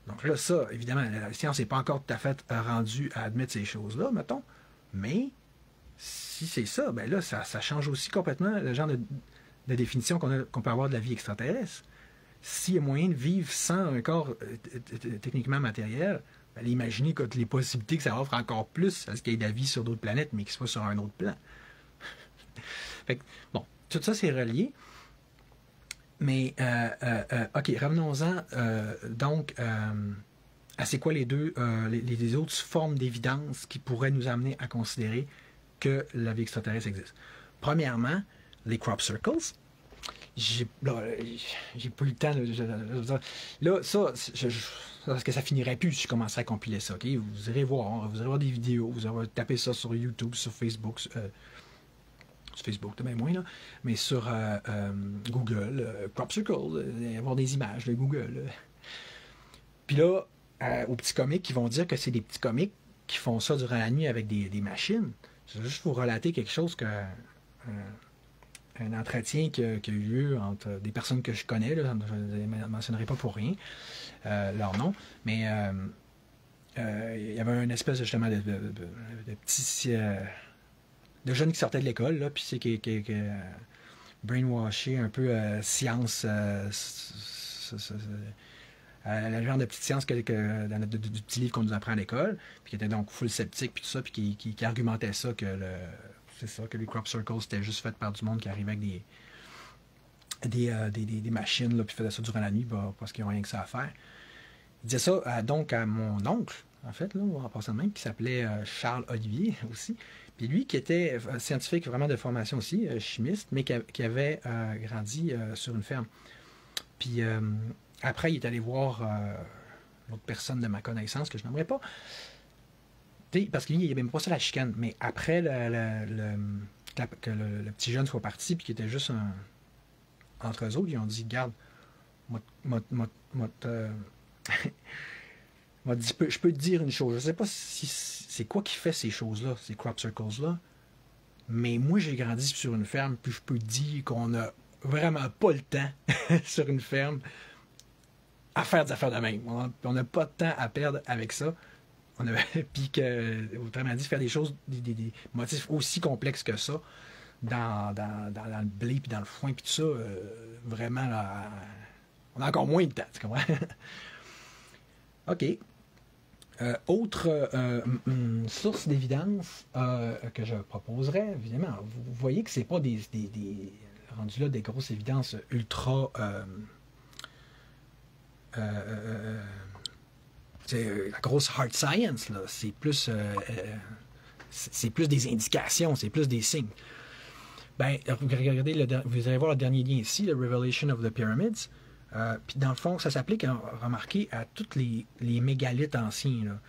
Donc là, ça, évidemment, la science n'est pas encore tout à fait rendue à admettre ces choses-là, mettons, mais si c'est ça, ben là, ça change aussi complètement le genre de définition qu'on peut avoir de la vie extraterrestre. S'il y a moyen de vivre sans un corps techniquement matériel, ben, imaginez les possibilités que ça offre encore plus à ce qu'il y ait de la vie sur d'autres planètes, mais qu'il soit sur un autre plan. Fait que, bon, tout ça, c'est relié. Mais, OK, revenons-en donc à c'est quoi les autres formes d'évidence qui pourraient nous amener à considérer que la vie extraterrestre existe. Premièrement, les crop circles. J'ai pas eu le temps. Là, ça, parce que ça finirait plus si je commençais à compiler ça. Okay? Vous irez voir des vidéos, vous irez taper ça sur YouTube, sur Facebook, sur Facebook, de même moins, là, mais sur Google, Crop Circle, avoir des images de Google. Puis là, aux petits comiques qui vont dire que c'est des petits comiques qui font ça durant la nuit avec des machines. Je vais juste vous relater quelque chose un entretien qui a eu lieu entre des personnes que je connais, là, je ne mentionnerai pas pour rien leur nom, mais il y avait une espèce justement de petits de jeunes qui sortaient de l'école, là, puis c'est qui brainwashé un peu science, le genre de petite science dans du petit livre qu'on nous apprend à l'école, puis qui était donc full sceptique, puis tout ça, puis qui argumentait ça que c'est ça, que les crop circles c'était juste fait par du monde qui arrivait avec des machines, là, puis faisait ça durant la nuit, parce qu'ils n'ont rien que ça à faire. Il disait ça donc à mon oncle, en fait, là, en passant de même, qui s'appelait Charles Olivier aussi. Puis lui, qui était scientifique vraiment de formation aussi, chimiste, mais qui avait grandi sur une ferme. Puis après, il est allé voir l'autre personne de ma connaissance, que je n'aimerais pas. Parce qu'il n'y avait même pas ça la chicane. Mais après que le petit jeune soit parti, puis qu'il était juste entre eux autres, ils ont dit, garde, je peux te dire une chose. Je ne sais pas si c'est quoi qui fait ces choses-là, ces crop circles-là. Mais moi, j'ai grandi sur une ferme, puis je peux te dire qu'on n'a vraiment pas le temps sur une ferme à faire des affaires de même. On n'a pas de temps à perdre avec ça. Puis que, autrement dit, faire des choses, des motifs aussi complexes que ça, dans le blé, puis dans le foin, puis tout ça, vraiment, là, on a encore moins de temps, tu comprends? OK. Autre source d'évidence que je proposerais, évidemment, vous voyez que c'est pas des rendus là des grosses évidences ultra la grosse hard science, là. C'est plus des indications, c'est plus des signes. Ben, regardez, vous allez voir le dernier lien ici, le Revelation of the Pyramids. Puis dans le fond, ça s'applique, remarquez, à tous les mégalithes anciens.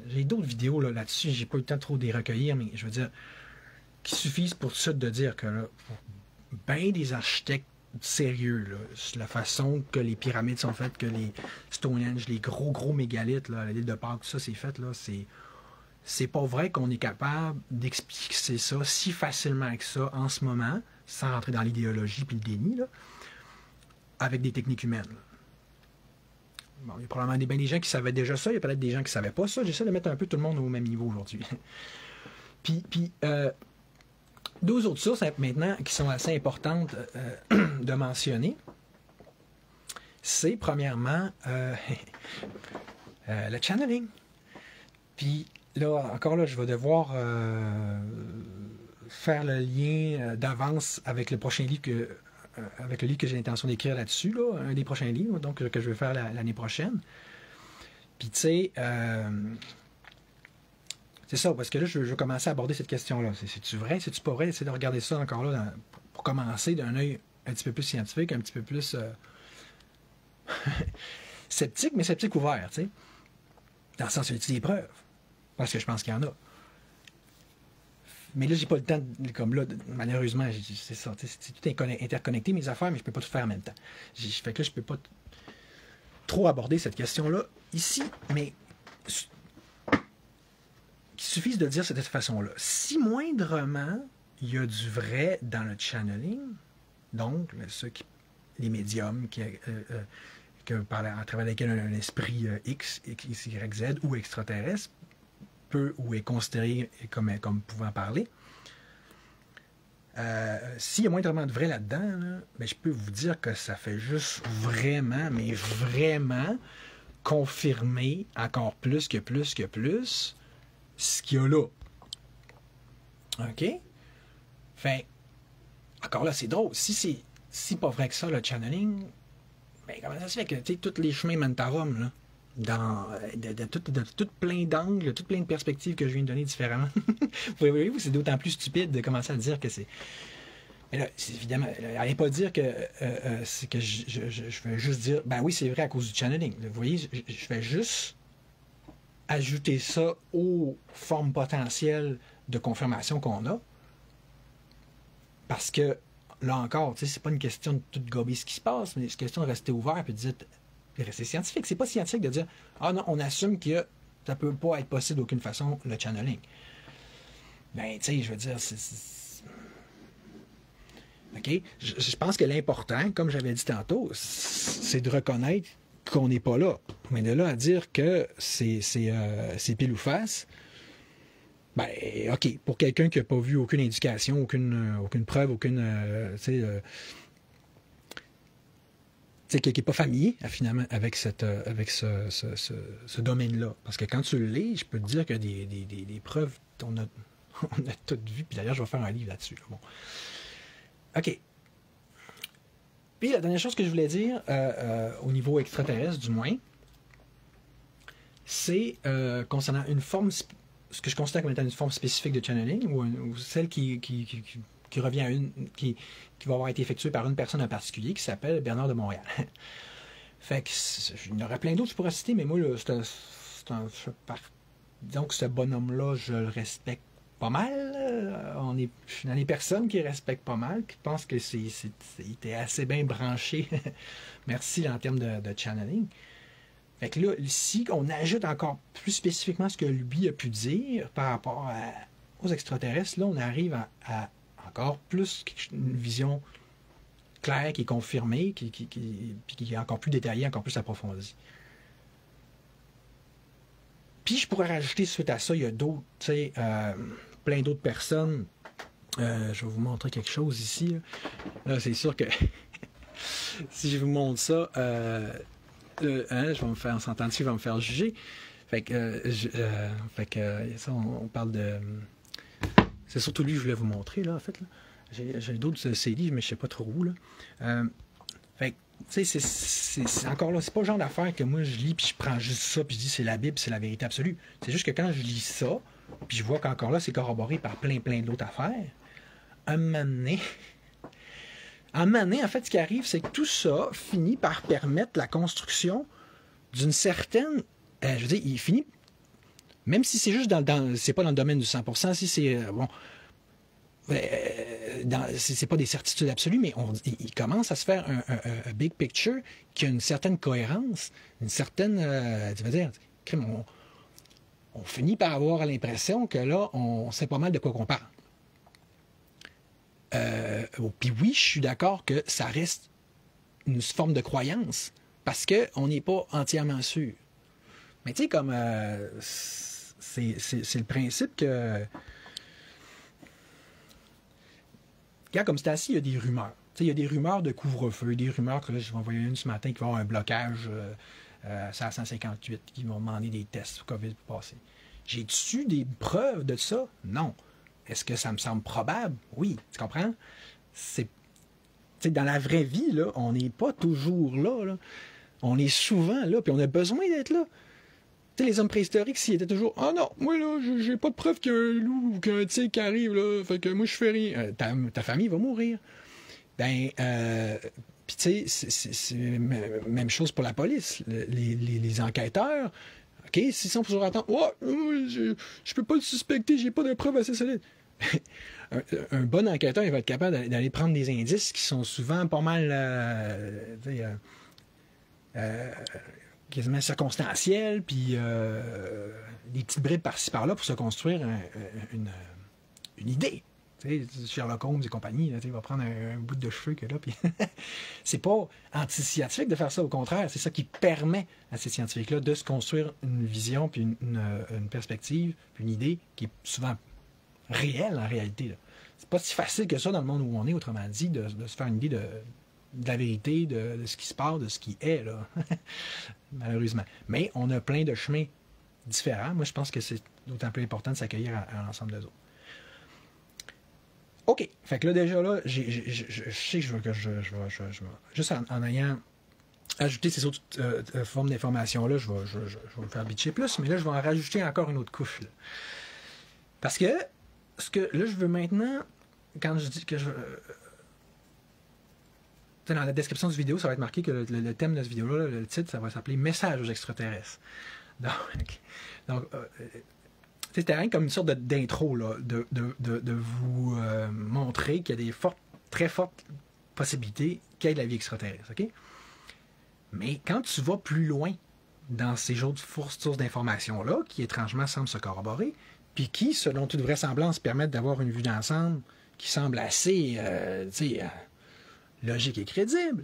J'ai d'autres vidéos là-dessus, j'ai pas eu le temps trop de les recueillir, mais je veux dire, qui suffisent pour ça de dire que là, pour bien des architectes sérieux, là, la façon que les pyramides sont faites, que les Stonehenge, les gros mégalithes, là, l'île de Pâques, tout ça c'est fait, là, c'est pas vrai qu'on est capable d'expliquer ça si facilement que ça en ce moment, sans rentrer dans l'idéologie puis le déni, là, avec des techniques humaines. Là. Bon, il y a probablement des gens qui savaient déjà ça, il y a peut-être des gens qui ne savaient pas ça. J'essaie de mettre un peu tout le monde au même niveau aujourd'hui. Puis deux autres sources maintenant qui sont assez importantes de mentionner, c'est premièrement le channeling. Puis là, encore là, je vais devoir faire le lien d'avance avec le prochain livre avec le livre que j'ai l'intention d'écrire là-dessus, là, un des prochains livres, donc que je vais faire l'année prochaine. Puis tu sais, c'est ça, parce que là, je vais commencer à aborder cette question-là. C'est-tu vrai, c'est-tu pas vrai? Essayer de regarder ça encore là pour commencer d'un œil un petit peu plus scientifique, un petit peu plus sceptique, mais sceptique ouvert, tu sais. Dans le sens où il y a des preuves. Parce que je pense qu'il y en a. Mais là, j'ai pas le temps, comme là, malheureusement, c'est ça, c'est tout interconnecté, mes affaires, mais je peux pas tout faire en même temps. Fait que là, je peux pas trop aborder cette question-là ici, mais il suffit de dire de cette façon-là. Si moindrement, il y a du vrai dans le channeling, donc, les médiums à travers lesquels un esprit X, Y, Z ou extraterrestre peut ou est considéré comme pouvant parler. S'il y a moindrement de vrai là-dedans, là, ben, je peux vous dire que ça fait juste vraiment, mais vraiment confirmer encore plus que ce qu'il y a là. OK? Fait, encore là, c'est drôle. Si c'est pas vrai que ça, le channeling, ben, comment ça se fait que tous les chemins mènent à Rome, là? De tout plein d'angles, tout plein de perspectives que je viens de donner différemment. Voyez-vous, c'est d'autant plus stupide de commencer à dire que c'est... Mais là, c'est évidemment, allez pas dire que c'est que je vais juste dire, ben oui, c'est vrai à cause du channeling. Vous voyez, je vais juste ajouter ça aux formes potentielles de confirmation qu'on a, Parce que, là encore, tu sais, c'est pas une question de tout gober ce qui se passe, mais c'est une question de rester ouvert et de rester scientifique. C'est pas scientifique de dire, ah non, on assume que ça peut pas être possible d'aucune façon, le channeling. Ben, tu sais, je veux dire, OK? Je pense que l'important, comme j'avais dit tantôt, c'est de reconnaître qu'on n'est pas là. Mais de là à dire que c'est pile ou face, ben, OK. Pour quelqu'un qui n'a pas vu aucune indication, aucune preuve, qui n'est pas familier, finalement, avec ce domaine-là. Parce que quand tu le lis, je peux te dire que des preuves, on a tout vu. Puis d'ailleurs, je vais faire un livre là-dessus. Bon. OK. Puis la dernière chose que je voulais dire, au niveau extraterrestre du moins, c'est concernant une forme, ce que je considère comme étant une forme spécifique de channeling, ou celle qui revient à qui va avoir été effectuée par une personne en particulier, qui s'appelle Bernard de Montréal. Fait que, il y en aurait plein d'autres que je pourrais citer, mais moi, là, donc ce bonhomme-là, je le respecte pas mal. On est dans les personnes qui respectent pas mal, qui pensent que il était assez bien branché. Merci en termes de channeling. Fait que là, ici, on ajoute encore plus spécifiquement ce que lui a pu dire par rapport aux extraterrestres. Là, on arrive à encore plus une vision claire, qui est confirmée, qui est encore plus détaillée, encore plus approfondie. Puis je pourrais rajouter suite à ça, il y a d'autres, tu sais, plein d'autres personnes. Je vais vous montrer quelque chose ici. Là, c'est sûr que si je vous montre ça, je vais me faire, on s'entend dessus, je vais me faire juger. Fait que, ça, on parle de. C'est surtout lui que je voulais vous montrer, là, en fait. Là. J'ai d'autres de ces livres, mais je ne sais pas trop où. Là. Fait que, tu sais, c'est encore là, c'est pas le genre d'affaire que moi je lis, puis je prends juste ça, puis je dis c'est la Bible, c'est la vérité absolue. C'est juste que quand je lis ça, puis je vois qu'encore là, c'est corroboré par plein d'autres affaires, un moment donné, en fait, ce qui arrive, c'est que tout ça finit par permettre la construction d'une certaine. Je veux dire, il finit. Même si c'est juste c'est pas dans le domaine du 100%, si c'est. C'est pas des certitudes absolues, mais il commence à se faire un big picture qui a une certaine cohérence, une certaine. Tu vas dire, on finit par avoir l'impression que là, on sait pas mal de quoi qu'on parle. Puis oui, je suis d'accord que ça reste une forme de croyance, parce qu'on n'est pas entièrement sûr. Mais tu sais, comme c'est le principe que. Regarde, comme c'est assis, il y a des rumeurs. Tu sais, il y a des rumeurs de couvre-feu, des rumeurs que là, je vais envoyer une ce matin qui va avoir un blocage à 158, qui vont demander des tests COVID pour passer. J'ai-tu des preuves de ça? Non. Est-ce que ça me semble probable? Oui. Tu comprends? Dans la vraie vie, là, on n'est pas toujours là. On est souvent là, puis on a besoin d'être là. Tu sais, les hommes préhistoriques, s'ils étaient toujours « Ah non, moi là, j'ai pas de preuve qu'il y a un loup ou qu'un tigre qui arrive, là, fait que moi je fais rien. » Ta famille va mourir. Ben, puis tu sais, c'est même chose pour la police. Les enquêteurs, OK, s'ils sont toujours attendre, « Oh, je peux pas le suspecter, j'ai pas de preuves assez solides. » un bon enquêteur, il va être capable d'aller prendre des indices qui sont souvent pas mal quasiment circonstanciels, puis des petites bribes par-ci par-là pour se construire une idée. Tu sais, Sherlock Holmes et compagnie, là, il va prendre un bout de cheveux que là, puis c'est pas anti-scientifique de faire ça, au contraire, c'est ça qui permet à ces scientifiques-là de se construire une vision, puis une perspective, puis une idée qui est souvent réelle en réalité. Là. C'est pas si facile que ça dans le monde où on est, autrement dit, de se faire une idée de la vérité, de ce qui se passe, de ce qui est, là. Malheureusement. Mais on a plein de chemins différents. Moi, je pense que c'est d'autant plus important de s'accueillir à l'ensemble des autres. OK. Fait que là, déjà, là, je sais que je vais juste en ayant ajouté ces autres formes d'informations-là, je vais me faire bitcher plus, mais là, je vais en rajouter encore une autre couche. Là. Parce que, là, je veux maintenant, quand je dis que je dans la description de cette vidéo, ça va être marqué que le thème de cette vidéo-là, le titre, ça va s'appeler « Message aux extraterrestres ». Donc C'était rien comme une sorte d'intro, là, de vous montrer qu'il y a des très fortes possibilités qu'il y ait de la vie extraterrestre, OK? Mais quand tu vas plus loin dans ces autres sources d'informations-là, qui étrangement semblent se corroborer, puis qui, selon toute vraisemblance, permettent d'avoir une vue d'ensemble qui semble assez logique et crédible,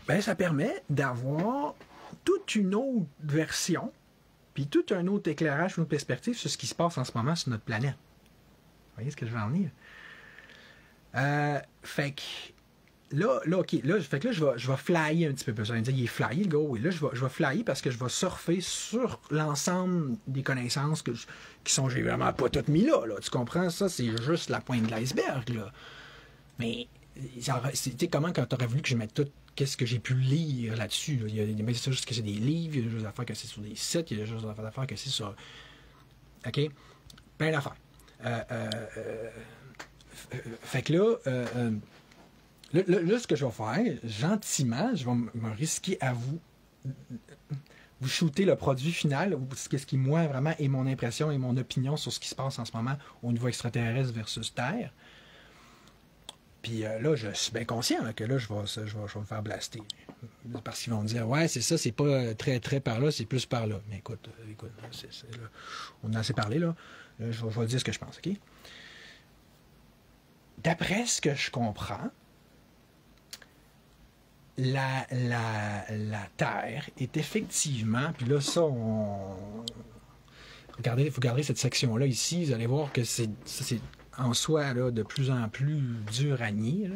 ben ça permet d'avoir toute une autre version, puis tout un autre éclairage, une autre perspective sur ce qui se passe en ce moment sur notre planète. Vous voyez ce que je veux en venir? Fait que là, OK, fait que là, je vais flyer un petit peu. Vous allez me dire, il est flyé, le gars. Oui, là, je vais flyer parce que je vais surfer sur l'ensemble des connaissances qui sont, j'ai vraiment pas toutes mis là. Tu comprends? Ça, c'est juste la pointe de l'iceberg, là. Mais, c'était comment quand tu aurais voulu que je mette tout, qu'est-ce que j'ai pu lire là-dessus? Là? Il y a des choses que c'est des livres, il y a des choses à faire que c'est sur des sites, il y a des choses à faire que c'est sur. OK? Plein d'affaires. Fait que là, ce que je vais faire, gentiment, je vais me risquer à vous shooter le produit final, ce qui, moi, vraiment, est mon impression et mon opinion sur ce qui se passe en ce moment au niveau extraterrestre versus Terre. Puis là, je suis bien conscient là, que là, je vais me faire blaster. Parce qu'ils vont me dire, ouais, c'est ça, c'est pas très, très par là, c'est plus par là. Mais écoute, là, on en a assez parlé, là. Je vais dire ce que je pense, OK? D'après ce que je comprends, la Terre est effectivement, puis là, ça, regardez, il faut regarder cette section-là ici, vous allez voir que c'est en soi là, de plus en plus dur à nier.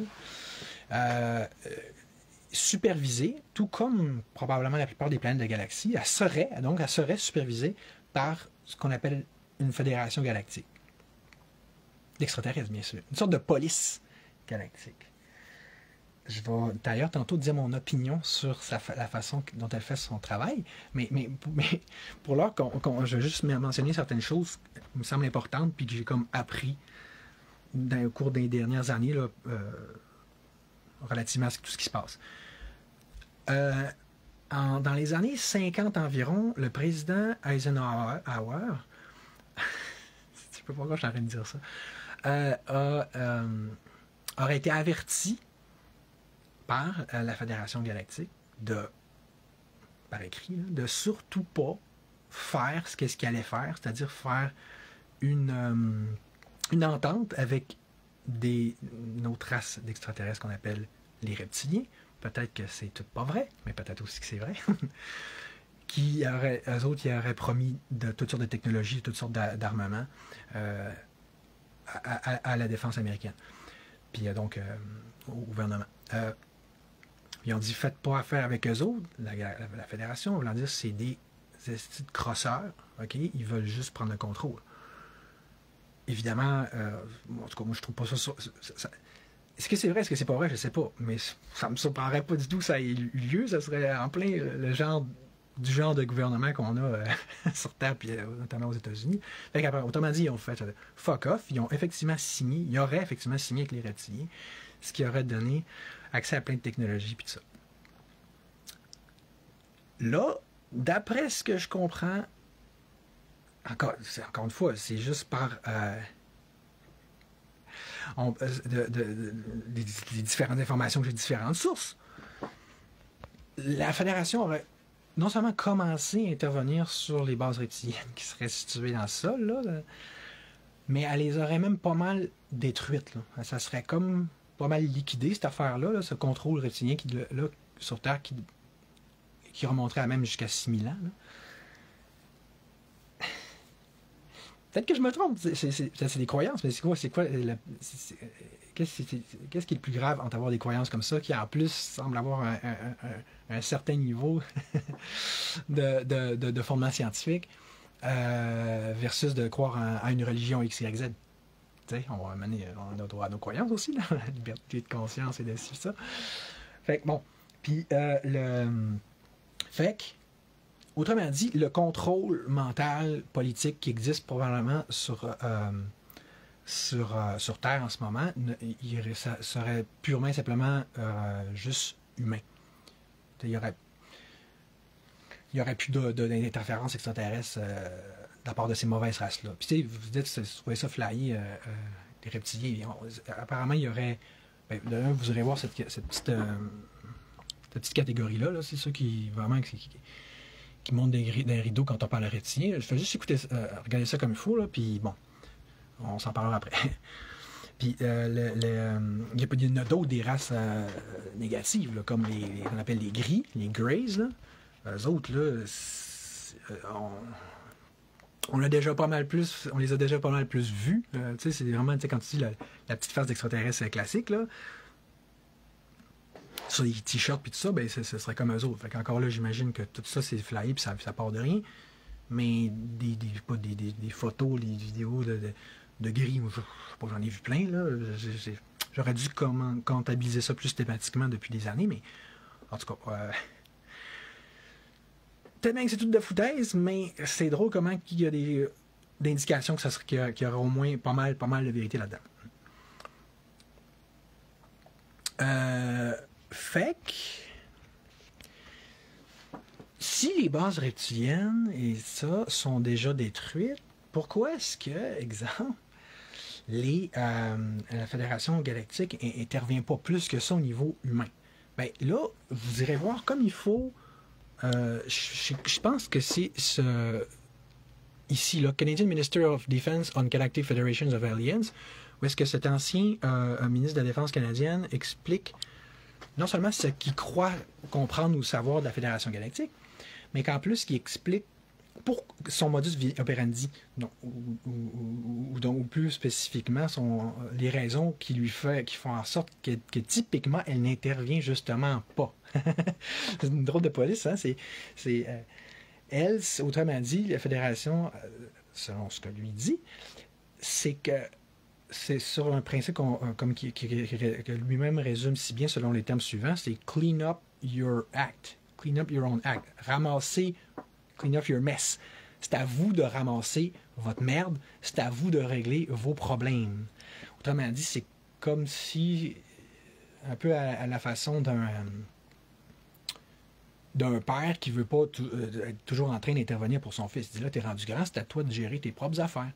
Supervisée, tout comme probablement la plupart des planètes de la galaxie, elle serait supervisée par ce qu'on appelle une fédération galactique. D'extraterrestres, bien sûr. Une sorte de police galactique. Je vais d'ailleurs tantôt dire mon opinion sur la façon dont elle fait son travail, mais pour l'heure, je vais juste mentionner certaines choses qui me semblent importantes puis que j'ai comme appris au cours des dernières années là, relativement à tout ce qui se passe. Dans les années 50 environ, le président Eisenhower, je ne sais pas pourquoi je suis en train de dire ça, aurait été averti par la Fédération Galactique par écrit, de surtout pas faire ce qu'il allait faire, c'est-à-dire faire une entente avec une autre race d'extraterrestres qu'on appelle les reptiliens. Peut-être que c'est tout pas vrai, mais peut-être aussi que c'est vrai. Eux autres, ils auraient promis de toutes sortes de technologies, toutes sortes d'armements à la défense américaine. Puis donc au gouvernement. Ils ont dit, faites pas affaire avec eux autres, la fédération, voulant dire c'est des petits crosseurs, OK? Ils veulent juste prendre le contrôle. Évidemment, en tout cas, moi je trouve pas ça. Est-ce que c'est vrai, est-ce que c'est pas vrai, je sais pas. Mais ça me surprendrait pas du tout que ça ait eu lieu. Ça serait en plein du genre de gouvernement qu'on a sur Terre, puis notamment aux États-Unis. Fait qu'après, autrement dit, ils ont fait fuck off. Ils auraient effectivement signé avec les reptiliens, ce qui aurait donné accès à plein de technologies, puis tout ça. Là, d'après ce que je comprends, encore une fois, c'est juste par les différentes informations que j'ai de différentes sources. La Fédération aurait non seulement commencé à intervenir sur les bases reptiliennes qui seraient situées dans le sol, là, mais elle les aurait même pas mal détruites. Là. Ça serait comme pas mal liquidé, cette affaire-là, là, ce contrôle reptilien là, sur Terre qui remonterait à même jusqu'à 6000 ans. Là. Peut-être que je me trompe, c'est des croyances, mais c'est quoi qu'est-ce qui est le plus grave entre avoir des croyances comme ça, qui en plus semble avoir un certain niveau de fondement scientifique, versus de croire à une religion X, Y, Z. On a droit à nos croyances aussi, là, la liberté de conscience et de ça. Fait que bon, puis fait que, autrement dit, le contrôle mental, politique qui existe probablement sur Terre en ce moment, ça serait purement et simplement juste humain. Il n'y aurait plus d'interférences extraterrestres la part de ces mauvaises races-là. Puis tu sais, vous dites, vous trouvez ça flyé, des reptiliens. Apparemment, il y aurait... Ben, d'ailleurs, vous irez voir cette petite catégorie-là, là, c'est ceux qui vraiment qui montent des rideaux quand on parle de reptiliens. Je fais juste écouter, regarder ça comme il faut, là, puis bon, on s'en parlera après. Puis il y en a d'autres des races négatives, là, comme qu'on appelle les gris, les greys, là. Eux autres, là, on les a déjà pas mal plus vus. Tu sais, c'est vraiment, tu sais, quand tu dis la petite face d'extraterrestre classique, là, sur les t-shirts puis tout ça, ben, ce serait comme eux autres. Fait qu'encore là, j'imagine que tout ça, c'est flyé puis ça part de rien. Mais des photos, des vidéos de gris, je sais pas, j'en ai vu plein, là. J'aurais dû comptabiliser ça plus thématiquement depuis des années, mais en tout cas, peut-être bien que c'est tout de foutaise, mais c'est drôle comment il y a des indications qu'il y aura au moins pas mal de vérité là-dedans. Fait que si les bases reptiliennes et ça sont déjà détruites, pourquoi est-ce que, exemple, la Fédération Galactique n'intervient pas plus que ça au niveau humain? Ben là, vous irez voir comme il faut. Je pense que c'est ici, là, Canadian Minister of Defense on Galactic Federations of Aliens, où est-ce que cet ancien ministre de la Défense canadienne explique non seulement ce qu'il croit comprendre ou savoir de la Fédération Galactique, mais qu'en plus, il explique pour son modus operandi, ou plus spécifiquement les raisons qui font en sorte que typiquement, elle n'intervient justement pas. C'est une drôle de police, hein? Elle, autrement dit, la Fédération, selon ce que lui dit, c'est que c'est sur un principe que lui-même résume si bien selon les termes suivants, c'est « clean up your act ». Clean up your own act. Clean up your mess. C'est à vous de ramasser votre merde. C'est à vous de régler vos problèmes. Autrement dit, c'est comme si, un peu à la façon d'un père qui ne veut pas être toujours en train d'intervenir pour son fils. Il dit là, t'es rendu grand, c'est à toi de gérer tes propres affaires.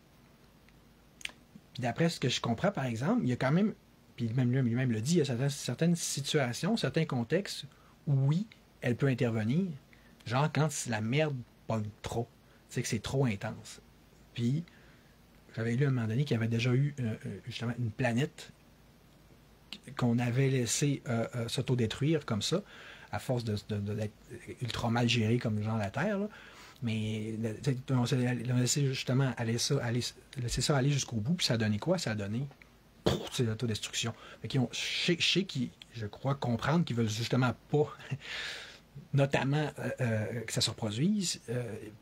Puis d'après ce que je comprends, par exemple, il y a quand même, puis même lui-même le dit, il y a certaines situations, certains contextes où oui, elle peut intervenir, genre quand la merde pogne trop, c'est que c'est trop intense. Puis, j'avais lu à un moment donné qu'il y avait déjà eu justement une planète qu'on avait laissé s'autodétruire comme ça, à force d'être ultra mal géré comme genre la Terre, là. Mais on a laissé justement laisser ça aller jusqu'au bout, puis ça a donné quoi? Ça a donné c'est l'autodestruction. Je sais qu'ils, je crois, comprendre qu'ils veulent justement pas notamment que ça se reproduise,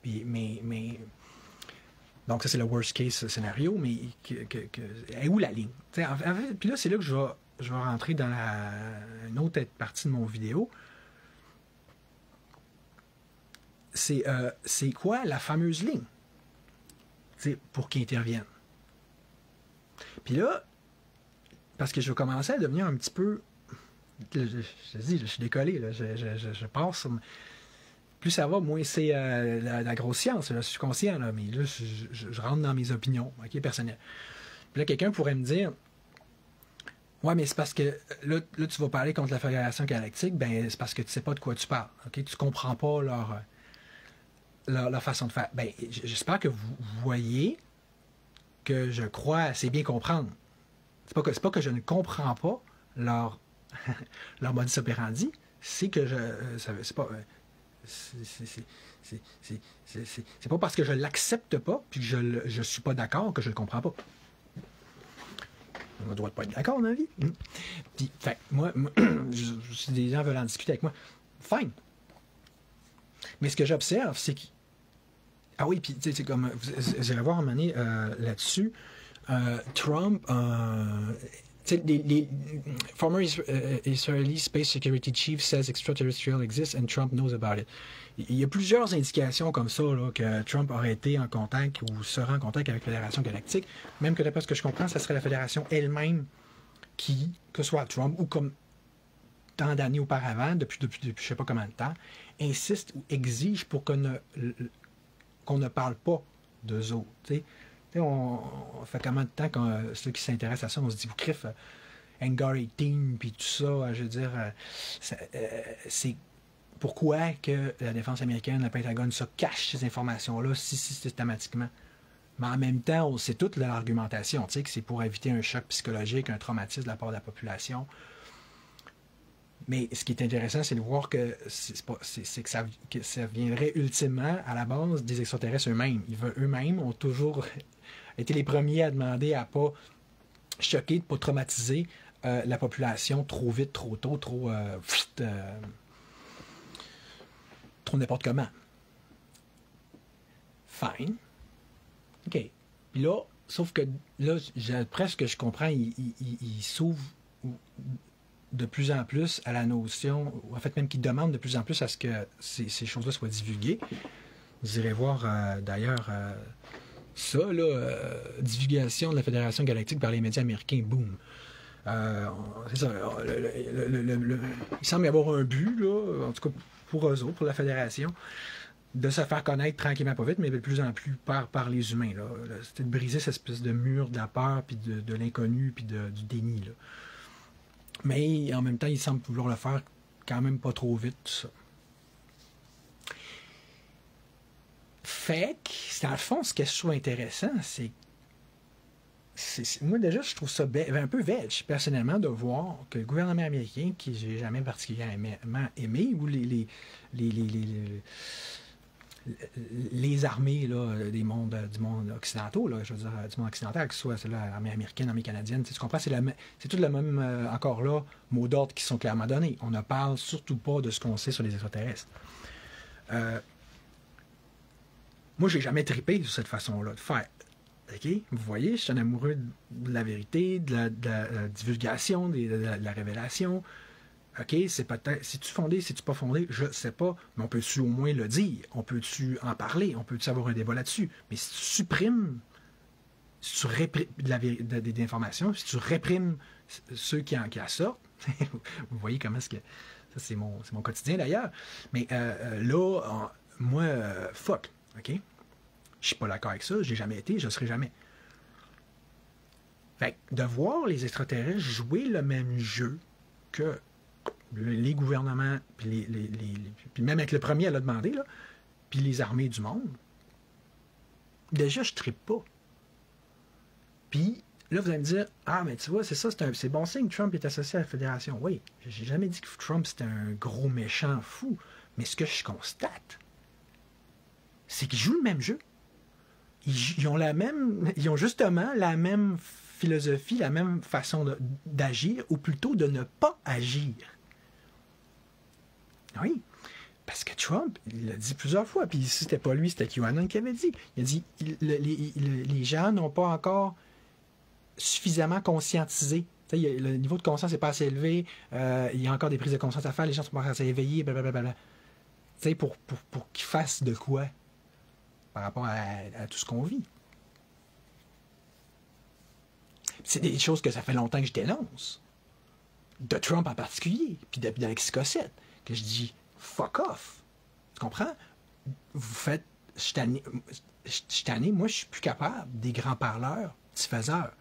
mais donc ça c'est le worst case scénario, mais est où la ligne? En fait, puis là c'est là que je vais rentrer dans une autre partie de mon vidéo. C'est quoi la fameuse ligne pour qu'ils interviennent? Puis là, parce que je vais commencer à devenir un petit peu... Je dis, je suis décollé, là, je passe. Plus ça va, moins c'est la grosse science. Là, je suis conscient, là, mais là, je rentre dans mes opinions, ok, personnelles. Puis là, quelqu'un pourrait me dire, ouais, mais c'est parce que là, tu vas parler contre la Fédération Galactique, ben c'est parce que tu sais pas de quoi tu parles, ok? Tu comprends pas leur façon de faire. Ben, j'espère que vous voyez que je crois assez bien comprendre. C'est pas que je ne comprends pas leur modus operandi, c'est que c'est pas c'est pas parce que je l'accepte pas puis que je suis pas d'accord que je le comprends pas. On a le droit de pas être d'accord dans la vie. Puis, fait, moi si des gens veulent en discuter avec moi, fine. Mais ce que j'observe, c'est que ah oui, puis tu sais, c'est comme vous allez voir un moment donné là-dessus, Trump les former Israeli Space Security Chief says extraterrestrial exists and Trump knows about it. Il y a plusieurs indications comme ça là, que Trump aurait été en contact ou sera en contact avec la Fédération Galactique. Même que d'après ce que je comprends, ça serait la Fédération elle-même qui, que ce soit Trump ou comme tant d'années auparavant, depuis je ne sais pas combien de temps, insiste ou exige pour qu'on ne parle pas d'eux autres. Tu sais, on fait combien de temps que ceux qui s'intéressent à ça, on se dit, vous crif, Hangar 18, puis tout ça, je veux dire, c'est pourquoi que la défense américaine, le Pentagone, ça cache ces informations-là si systématiquement. Mais en même temps, c'est toute l'argumentation, tu sais, que c'est pour éviter un choc psychologique, un traumatisme de la part de la population. Mais ce qui est intéressant, c'est de voir que que ça viendrait ultimement à la base des extraterrestres eux-mêmes. Eux-mêmes ont toujours été les premiers à demander à ne pas choquer, de ne pas traumatiser la population trop vite, trop tôt, trop n'importe comment. Fine. OK. Puis là, sauf que là, presque je comprends, il s'ouvre de plus en plus à la notion, en fait même qu'il demande de plus en plus à ce que ces choses-là soient divulguées. Vous irez voir d'ailleurs ça, là, divulgation de la Fédération galactique par les médias américains, boom. C'est ça. Il semble y avoir un but, là, en tout cas pour eux autres, pour la Fédération, de se faire connaître tranquillement, pas vite, mais de plus en plus par les humains. C'était de briser cette espèce de mur de la peur, puis de l'inconnu, puis du déni. Là. Mais en même temps, il semble vouloir le faire quand même pas trop vite, tout ça. Fait que, dans le fond, ce que je trouve intéressant, c'est moi, déjà, je trouve ça un peu veg, personnellement, de voir que le gouvernement américain, qui j'ai jamais particulièrement aimé, ou les armées là, du monde occidentaux, là, je veux dire, du monde occidental, que ce soit l'armée américaine, l'armée canadienne, tu comprends, c'est tout le même, encore là, mots d'ordre qui sont clairement donnés. On ne parle surtout pas de ce qu'on sait sur les extraterrestres. Moi, j'ai jamais trippé sur cette façon-là de faire. OK? Vous voyez, je suis un amoureux de la vérité, de la divulgation, de la révélation. OK, c'est peut-être. C'est-tu fondé, c'est-tu pas fondé? Je ne sais pas. Mais on peut-tu au moins le dire? On peut-tu en parler? On peut-tu avoir un débat là-dessus? Mais si tu supprimes, si tu réprimes des informations, si tu réprimes ceux qui en sortent, vous voyez comment est-ce que. Ça, c'est mon quotidien d'ailleurs. Mais là, moi, fuck. OK? Je suis pas d'accord avec ça, je n'ai jamais été, je ne serai jamais. Fait que de voir les extraterrestres jouer le même jeu que les gouvernements, puis puis même avec le premier, elle a demandé, là, puis les armées du monde, déjà, je ne trippe pas. Puis là, vous allez me dire, ah, mais tu vois, c'est ça, c'est bon signe, Trump est associé à la Fédération. Oui, j'ai jamais dit que Trump, c'était un gros méchant fou. Mais ce que je constate, c'est qu'ils jouent le même jeu. Ils ont justement la même philosophie, la même façon d'agir, ou plutôt de ne pas agir. Oui, parce que Trump, il l'a dit plusieurs fois, puis si c'était pas lui, c'était QAnon qui avait dit. Il a dit, les gens n'ont pas encore suffisamment conscientisé. Le niveau de conscience n'est pas assez élevé, il y a encore des prises de conscience à faire, les gens sont pas assez éveillés, blablabla. Pour qu'ils fassent de quoi par rapport à tout ce qu'on vit. C'est des choses que ça fait longtemps que je dénonce. De Trump en particulier, puis d'Alexis Cossette, que je dis fuck off. Tu comprends? Vous faites. Je suis tanné, moi je suis plus capable des grands parleurs, petits faiseurs.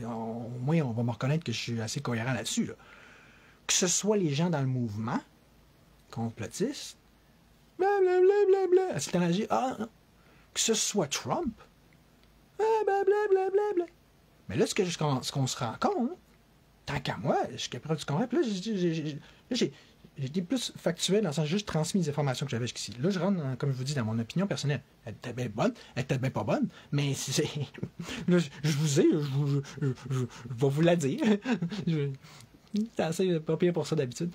Au moins, on va me reconnaître que je suis assez cohérent là-dessus. Là. Que ce soit les gens dans le mouvement, complotistes, blablabla, c'est énergie. Ah, non. Que ce soit Trump, blablabla. Mais là, ce qu'on se rend compte, tant qu'à moi, je suis capable de comprendre. Puis là, j'ai été plus factuel dans le sens juste transmis les informations que j'avais jusqu'ici. Là, je rentre, comme je vous dis, dans mon opinion personnelle. Elle était bien bonne, elle était bien pas bonne, mais c'est. Là, je vous ai, je vais vous la dire. C'est assez pas pire pour ça d'habitude.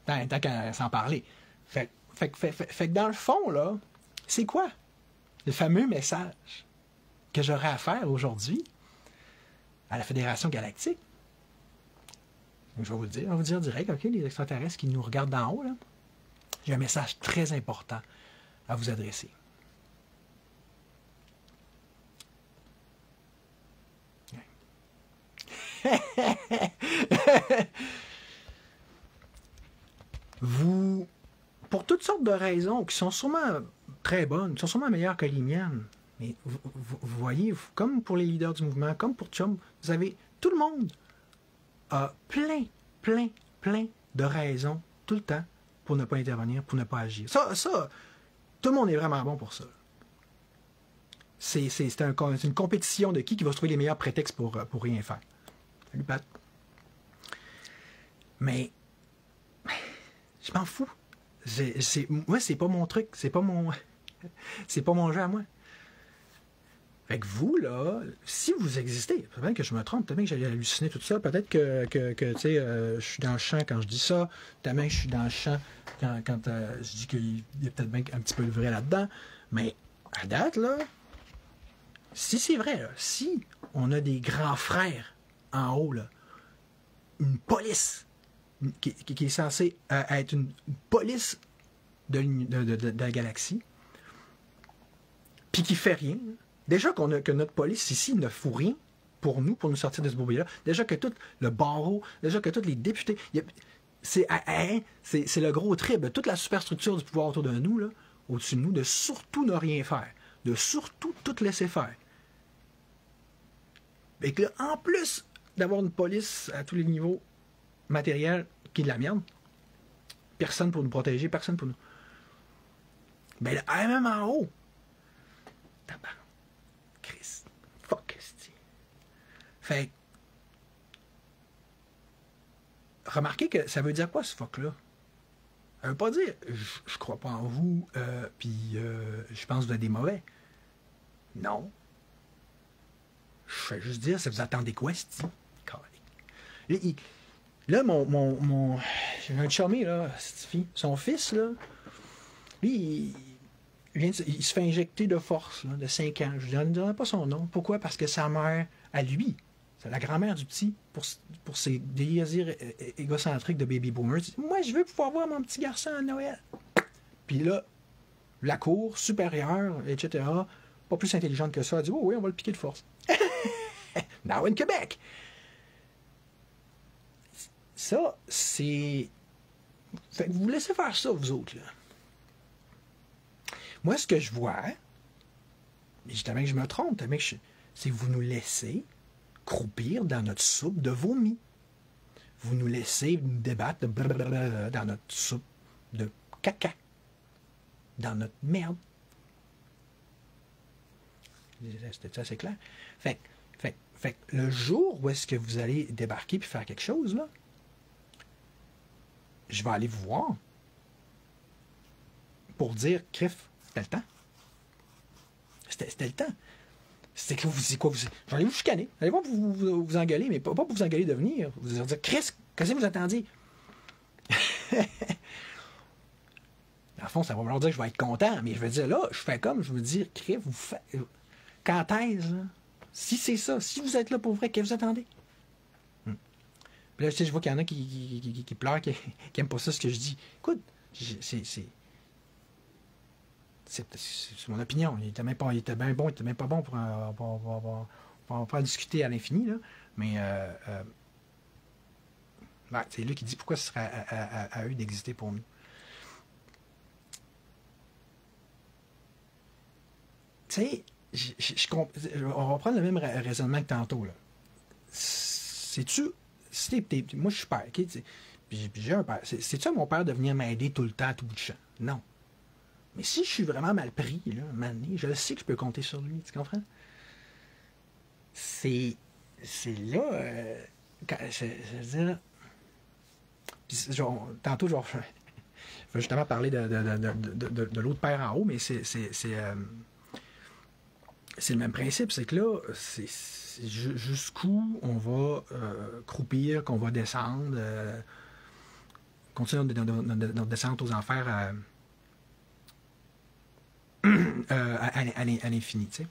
Tant qu'à s'en parler. Fait que dans le fond, là, c'est quoi le fameux message que j'aurais à faire aujourd'hui à la Fédération galactique? Donc, je vais vous le dire. On va vous dire direct, OK, les extraterrestres qui nous regardent d'en haut, là, j'ai un message très important à vous adresser. Vous, pour toutes sortes de raisons qui sont sûrement très bonnes, sont sûrement meilleures que les miennes. Mais vous voyez, comme pour les leaders du mouvement, comme pour Chum, vous avez tout le monde a plein de raisons tout le temps pour ne pas intervenir, pour ne pas agir. Ça, tout le monde est vraiment bon pour ça. C'est une compétition de qui va se trouver les meilleurs prétextes pour rien faire. Salut, Pat. Mais je m'en fous. Moi, c'est pas mon truc. C'est pas mon jeu à moi. Fait que vous, là, si vous existez, peut-être que je me trompe, peut-être que j'allais halluciner tout ça, peut-être que tu sais, je suis dans le champ quand je dis ça, peut-être que je suis dans le champ quand je dis qu'il y a peut-être bien un petit peu de vrai là-dedans, mais à date, là, si c'est vrai, là, si on a des grands frères en haut, là, une police qui est censée être une police de la galaxie, puis qui fait rien, déjà que notre police ici ne fout rien pour nous sortir de ce bourbier-là. Déjà que tout le barreau, déjà que tous les députés... C'est le gros trip. Toute la superstructure du pouvoir autour de nous, là, au-dessus de nous, de surtout ne rien faire. De surtout tout laisser faire. Et que là, en plus d'avoir une police à tous les niveaux matériels qui est de la merde, personne pour nous protéger, personne pour nous... Ben là, même en haut, tabarnak. Chris. Fuck, esti. Fait remarquez que ça veut dire quoi, ce fuck-là? Ça veut pas dire je crois pas en vous, puis je pense que vous êtes des mauvais. Non. Je fais juste dire, ça vous attendez quoi, esti? Là, j'ai un chummy, là, cette fille, son fils, là, lui, il se fait injecter de force, là, de 5 ans. Je ne dirai pas son nom. Pourquoi? Parce que sa mère, à lui, c'est la grand-mère du petit, pour ses désirs égocentriques de baby boomers, dit, moi, je veux pouvoir voir mon petit garçon à Noël. Puis là, la cour supérieure, etc., pas plus intelligente que ça, a dit, oh oui, on va le piquer de force. Now in Québec! Ça, c'est... Fait que vous laissez faire ça, vous autres, là. Moi, ce que je vois, justement que je me trompe, c'est que vous nous laissez croupir dans notre soupe de vomi. Vous nous laissez nous débattre dans notre soupe de caca. Dans notre merde. C'était assez clair? Fait que le jour où est-ce que vous allez débarquer puis faire quelque chose, là, je vais aller vous voir pour dire, crif, c'était le temps. C'était le temps. C'était que vous, quoi, je vais aller vous chicaner. Allez voir vous engueuler, mais pas pour vous engueuler de venir. Vous allez dire, Chris, qu'est-ce que vous attendiez? Dans le fond, ça va vouloir dire que je vais être content, mais je veux dire, là, je fais comme, je veux dire, Chris, vous faites... Quand est-ce, là? Si c'est ça, si vous êtes là pour vrai, qu'est-ce que vous attendez? Puis là, je vois qu'il y en a qui pleurent, qui n'aiment pas ça, ce que je dis. Écoute, c'est mon opinion. Il était bien bon, il était même pas bon pour en discuter à l'infini, là. Mais ouais, c'est lui qui dit pourquoi ce serait à eux d'exister pour nous. Tu sais, on va prendre le même raisonnement que tantôt, là. C'est-tu... moi, je suis père, OK? Puis j'ai un père. C'est-tu à mon père de venir m'aider tout le temps à tout bout de champ? Non. Mais si je suis vraiment mal pris, là, mané, je sais que je peux compter sur lui, tu comprends? C'est là... je veux dire... Tantôt, je vais justement parler de l'autre père en haut, mais c'est le même principe. C'est que là, c'est jusqu'où on va croupir, qu'on va descendre, continuer notre descente aux enfers à l'infini, tu sais.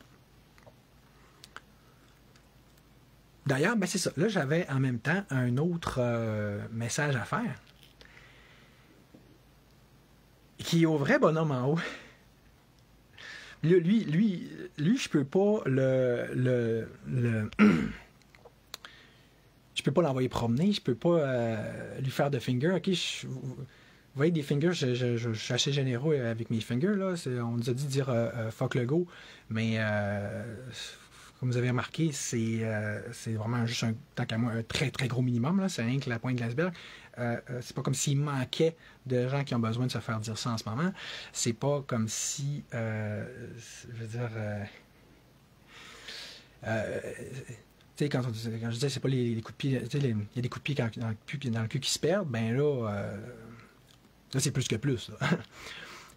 D'ailleurs, ben c'est ça. Là, j'avais en même temps un autre message à faire qui est au vrai bonhomme en haut. Lui, je peux pas je peux pas l'envoyer promener, je peux pas lui faire de finger. OK, voyez, des fingers, je suis assez généreux avec mes fingers. Là. On nous a dit de dire fuck le go, mais comme vous avez remarqué, c'est vraiment juste, tant qu'à moi, un très très gros minimum. C'est rien que la pointe de l'iceberg. C'est pas comme s'il manquait de gens qui ont besoin de se faire dire ça en ce moment. C'est pas comme si, je veux dire... tu sais, quand je disais, c'est pas les coups de pied, il y a des coups de pied dans le cul qui se perdent, ben là, c'est plus que plus. Là.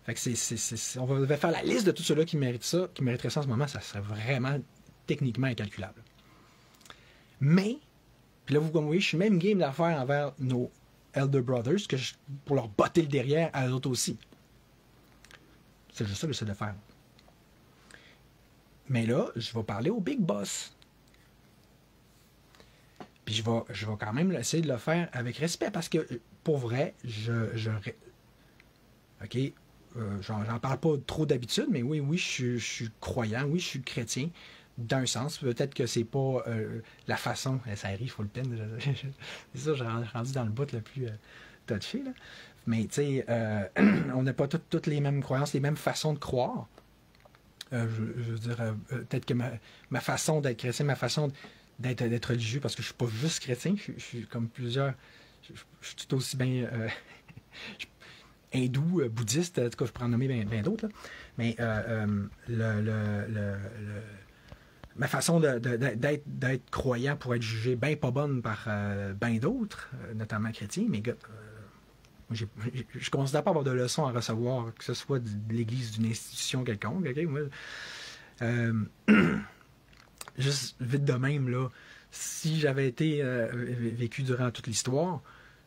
Fait que on va faire la liste de tous ceux-là qui méritent ça, qui mériteraient ça en ce moment, ça serait vraiment techniquement incalculable. Mais, puis là, vous voyez, je suis même game d'affaire envers nos Elder Brothers, pour leur botter le derrière à eux autres aussi. C'est juste ça que j'essaie de faire. Mais là, je vais parler au Big Boss. Puis je vais quand même essayer de le faire avec respect parce que, pour vrai, OK, j'en parle pas trop d'habitude, mais oui, je suis croyant, oui, je suis chrétien, d'un sens. Peut-être que c'est pas la façon, ça arrive, full pin, c'est ça, j'ai rendu dans le bout le plus touché, là. Mais, tu sais, on n'a pas toutes les mêmes croyances, les mêmes façons de croire. Je veux dire, peut-être que ma façon d'être chrétien, ma façon d'être religieux, parce que je suis pas juste chrétien, je suis comme plusieurs, je suis tout aussi bien hindou, bouddhiste, en tout cas je pourrais en nommer bien d'autres, là. Mais ma façon d'être croyant pour être jugé bien pas bonne par bien d'autres, notamment chrétiens, mais je ne considère pas avoir de leçons à recevoir, que ce soit de l'Église, d'une institution quelconque. Okay? Moi, juste vite de même, là, si j'avais été vécu durant toute l'histoire,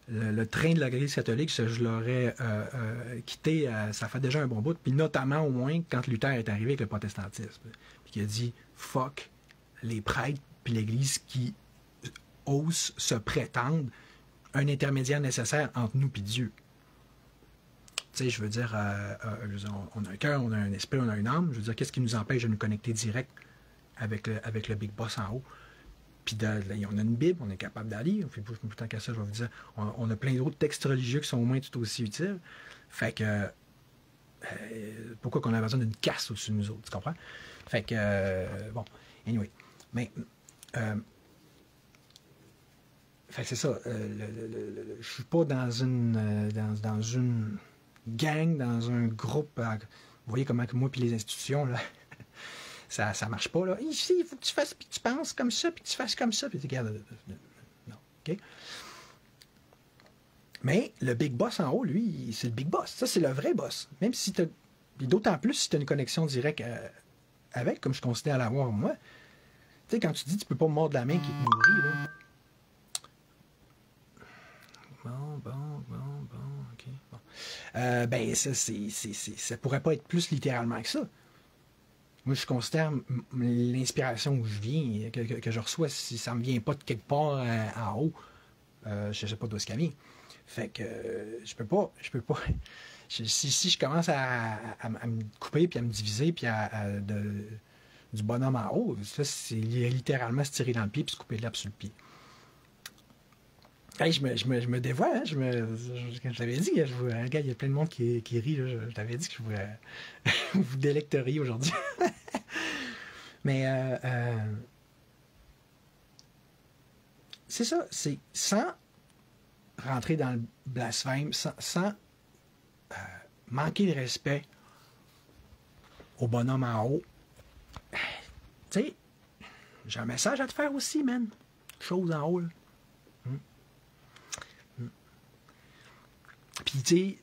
le train de l'Église catholique, je l'aurais quitté, ça fait déjà un bon bout, puis notamment au moins quand Luther est arrivé avec le protestantisme, puis qu'il a dit « fuck les prêtres puis l'Église qui osent se prétendre un intermédiaire nécessaire entre nous et Dieu. » Tu sais, je veux dire, on a un cœur, on a un esprit, on a une âme. Je veux dire, qu'est-ce qui nous empêche de nous connecter direct avec le Big Boss en haut? Puis on a une Bible, on est capable d'aller. Tant qu'à ça, je vais vous dire, on a plein d'autres textes religieux qui sont au moins tout aussi utiles. Fait que, pourquoi qu'on a besoin d'une caste au-dessus de nous autres, tu comprends? Fait que, bon, anyway. Mais, fait que c'est ça. Je suis pas dans une gang, dans un groupe. Vous voyez comment que moi puis les institutions, là, ça marche pas. Là. Ici, il faut que tu fasses, puis tu penses comme ça, puis tu fasses comme ça. Puis tu regardes. Non. OK? Mais le Big Boss en haut, lui, c'est le Big Boss. Ça, c'est le vrai boss. Même si tu as. Puis d'autant plus si tu as une connexion directe avec, comme je considère l'avoir moi. Tu sais, quand tu dis tu peux pas me mordre la main qui te nourrit, là. Bon, OK. Bon. Ben, ça pourrait pas être plus littéralement que ça. Moi, je considère l'inspiration où je viens, que je reçois, si ça me vient pas de quelque part en haut, je sais pas d'où ça vient. Fait que je peux pas. Si je commence à me couper, puis à me diviser, puis du bonhomme en haut, ça, c'est littéralement se tirer dans le pied, puis se couper l'herbe sur le pied. Hey, je me dévoile, hein? Je t'avais dit, regarde, il y a plein de monde qui rit, là, je t'avais dit que vous vous délecteriez aujourd'hui. Mais c'est ça, c'est sans rentrer dans le blasphème, sans manquer de respect au bonhomme en haut. Tu sais, j'ai un message à te faire aussi, man. Chose en haut, là. Puis, tu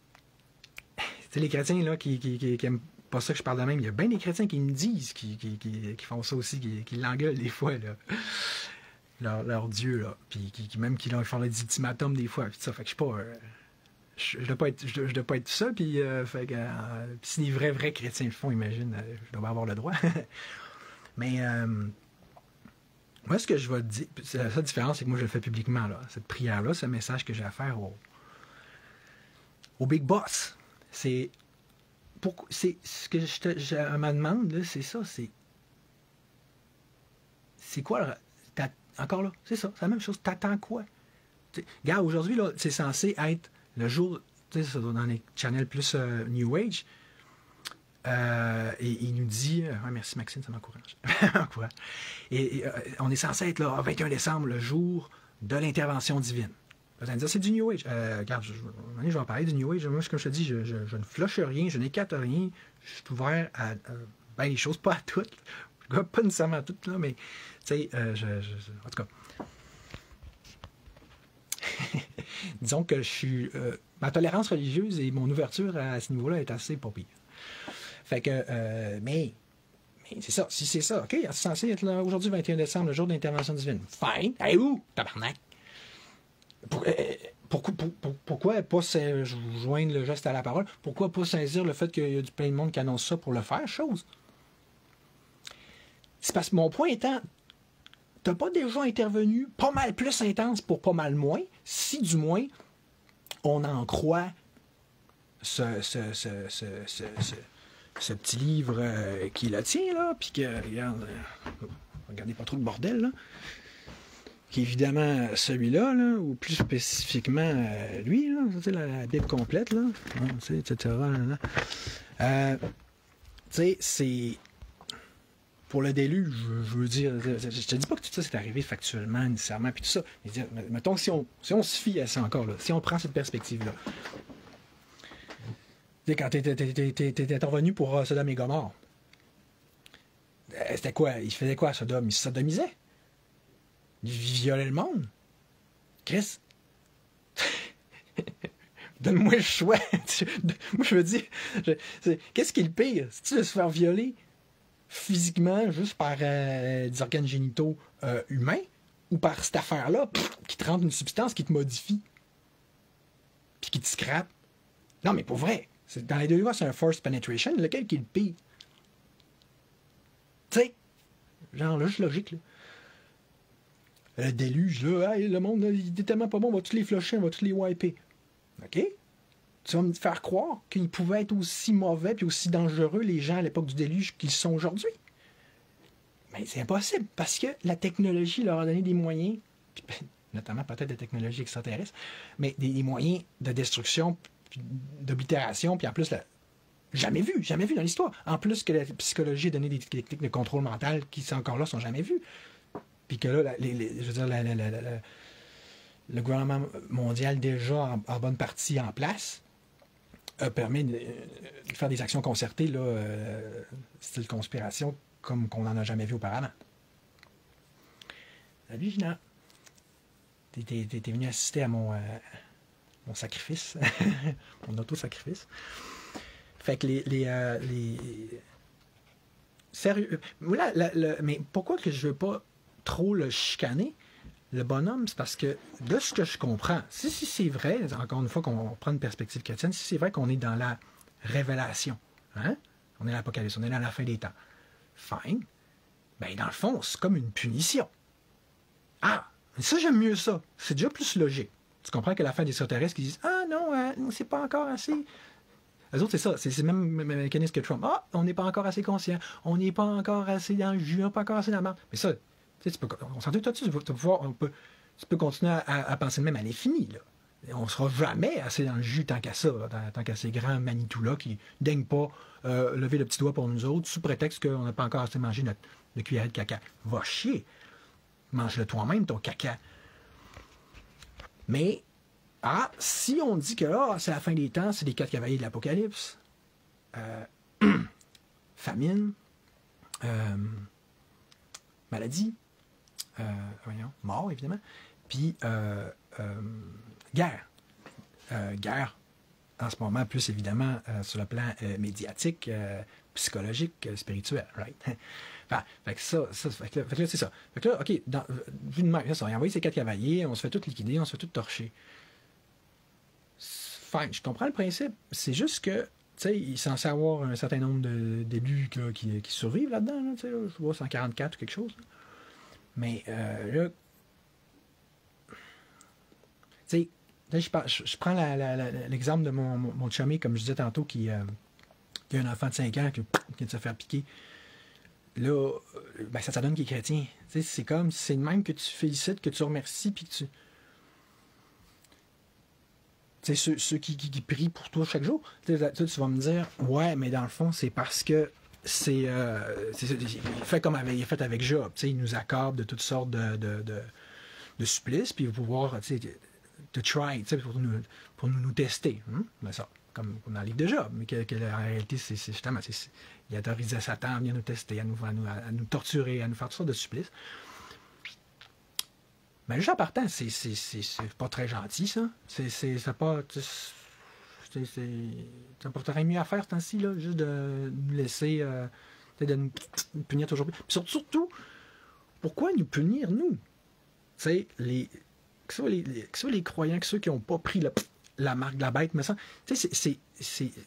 sais, les chrétiens, là, qui aiment pas ça que je parle de même, il y a bien des chrétiens qui me disent, qui font ça aussi, qui l'engueulent des fois, là. Leur Dieu, là. Puis, même qui leur font des ultimatums des fois. Puis, ça, fait que je suis pas. Je dois pas être tout ça, puis fait que si les vrais chrétiens le font, imagine, je dois avoir le droit. Mais moi, ce que je vais te dire, la seule différence, c'est que moi, je le fais publiquement, là. Cette prière-là, ce message que j'ai à faire au Big Boss. C'est ce que je me demande, là, c'est ça, c'est quoi, encore là, c'est ça, c'est la même chose, t'attends quoi? Regarde, aujourd'hui, là, c'est censé être le jour tu sais, dans les channels plus New Age. Et il nous dit, merci Maxime, ça m'encourage. On est censé être là, 21 décembre, le jour de l'intervention divine. Vous allez me dire, c'est du New Age. Regarde, je vais en parler du New Age. Moi, comme je te dis, je ne flush rien, je n'écarte rien. Je suis ouvert à ben, les choses, pas à toutes. Pas nécessairement à toutes, là, mais, tu sais, en tout cas. Disons que je suis. Ma tolérance religieuse et mon ouverture à ce niveau-là est assez pas pire. Fait que, mais c'est ça. Si c'est ça, OK, c'est censé être là aujourd'hui, 21 décembre, le jour d'intervention divine. Fine. Hey, où? Tabarnak. Pourquoi pas joindre le geste à la parole? Pourquoi pas saisir le fait qu'il y a plein de monde qui annonce ça pour le faire, chose? C'est parce que mon point étant, t'as pas déjà intervenu pas mal plus intense pour pas mal moins, si du moins on en croit ce petit livre qui le tient, là, puis que, regarde, regardez pas trop le bordel, là, qui est évidemment celui-là, là, ou plus spécifiquement lui, là, tu sais, la Bible complète, là, etc. Tu sais, c'est... Pour le déluge, je veux dire, je te dis pas que tout ça c'est arrivé factuellement, nécessairement, puis tout ça. Mais mettons, si on se fie à ça encore, là, si on prend cette perspective-là, quand t'es intervenu pour Sodome et Gomorrhe, c'était quoi? Il faisait quoi, Sodome? Il se sodomisait? Il violait le monde? Chris? Donne-moi le choix. Moi, je veux dire, qu'est-ce qui est le pire? C'est-tu de se faire violer physiquement, juste par des organes génitaux humains, ou par cette affaire-là, qui te rend une substance qui te modifie, puis qui te scrape? Non, mais pour vrai, dans les deux cas, c'est un forced penetration, lequel qui est le pire? Tu sais, genre, là, juste logique, là. Le déluge, là, hey, le monde, là, il est tellement pas bon, on va tous les flusher, on va tous les wiper. OK? Tu vas me faire croire qu'ils pouvaient être aussi mauvais et aussi dangereux, les gens à l'époque du déluge, qu'ils sont aujourd'hui. Mais c'est impossible, parce que la technologie leur a donné des moyens, notamment peut-être des technologies extraterrestres, mais des moyens de destruction, d'oblitération, puis en plus, jamais vu dans l'histoire. En plus que la psychologie a donné des techniques de contrôle mental qui, encore là, sont jamais vues. Puis que là, je veux dire, le gouvernement mondial, déjà en bonne partie en place, permet de faire des actions concertées, là, style conspiration, comme qu'on n'en a jamais vu auparavant. Salut, Gina. T'es venu assister à mon sacrifice, mon auto-sacrifice. Fait que sérieux. Mais pourquoi que je veux pas trop le chicaner, le bonhomme, c'est parce que, de ce que je comprends, si c'est vrai, encore une fois qu'on prend une perspective chrétienne, si c'est vrai qu'on est dans la révélation, hein? On est à l'Apocalypse, on est dans la fin des temps, fine, ben dans le fond, c'est comme une punition. Ah, ça j'aime mieux ça, c'est déjà plus logique. Tu comprends que la fin des extraterrestres qui disent « Ah non, c'est pas encore assez... » Eux autres, c'est ça, c'est le même mécanisme que Trump. « Ah, on n'est pas encore assez conscient, on n'est pas encore assez dans le jus, on n'est pas encore assez dans la marde. » Mais ça, tu peux continuer à penser de même à l'infini, là. On ne sera jamais assez dans le jus tant qu'à ça, tant qu'à ces grands Manitou-là qui ne daignent pas lever le petit doigt pour nous autres, sous prétexte qu'on n'a pas encore assez mangé notre cuillerée de caca. Va chier! Mange-le toi-même, ton caca. Mais, si on dit que c'est la fin des temps, c'est les 4 cavaliers de l'Apocalypse, famine, maladie, mort, évidemment, puis guerre. Guerre, en ce moment, plus évidemment sur le plan médiatique, psychologique, spirituel, right? Fait que là, c'est ça. Fait que là, OK, vu de même, on a envoyé ces 4 cavaliers, on se fait tout liquider, on se fait tout torcher. Fine, je comprends le principe. C'est juste que, tu sais, il est censé avoir un certain nombre d'élus qui survivent là-dedans, là, tu sais, je vois 144 ou quelque chose. Là. Mais là, tu sais, je prends l'exemple de mon chumé, comme je disais tantôt, qui a un enfant de 5 ans qui vient de se faire piquer. Là, ben, ça donne qu'il est chrétien. Tu sais, c'est comme, c'est le même que tu félicites, que tu remercies, puis que tu... ceux qui prient pour toi chaque jour. Tu vas me dire, ouais, mais dans le fond, c'est parce que il fait comme il a fait avec Job. Il nous accorde de toutes sortes de supplices, puis il va pouvoir, to try, pour nous tester. Ben ça, comme dans le livre de Job, mais que la réalité, c'est justement, il autorisait Satan à venir nous tester, à nous torturer, à nous faire toutes sortes de supplices. Mais juste en partant, c'est pas très gentil, ça. C'est pas. Ça porterait mieux à faire ce temps-ci, là, juste de nous laisser. De nous punir toujours plus. Puis surtout, pourquoi nous punir, nous? Que ce soit les croyants, que ceux qui n'ont pas pris la marque de la bête, mais ça.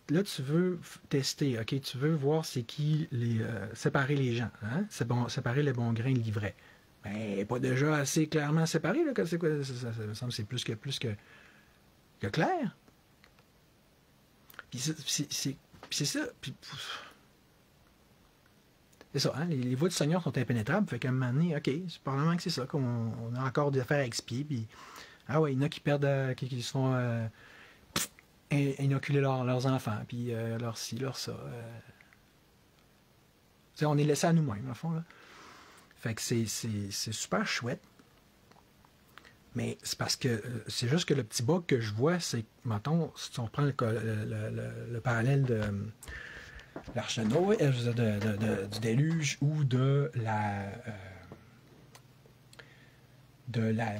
Là, tu veux tester, OK? Tu veux voir c'est qui séparer les gens. Hein? C'est bon, séparer les bons grains de l'ivraie. Mais pas déjà assez clairement séparé, là, que c'est quoi? Ça me semble que c'est plus que clair. Puis c'est ça. Puis, c'est ça, hein? Les voies du Seigneur sont impénétrables. Fait qu'à un moment donné, OK, c'est probablement que c'est ça, qu'on a encore des affaires à expier. Puis, ah ouais, il y en a qui perdent, qui se font inoculer leurs enfants, puis leur ci, leur ça. On est laissé à nous-mêmes, au fond, là. Fait que c'est super chouette. Mais c'est parce que c'est juste que le petit bug que je vois, c'est que, mettons, si on reprend le parallèle de l'Arche de Noé, du déluge ou de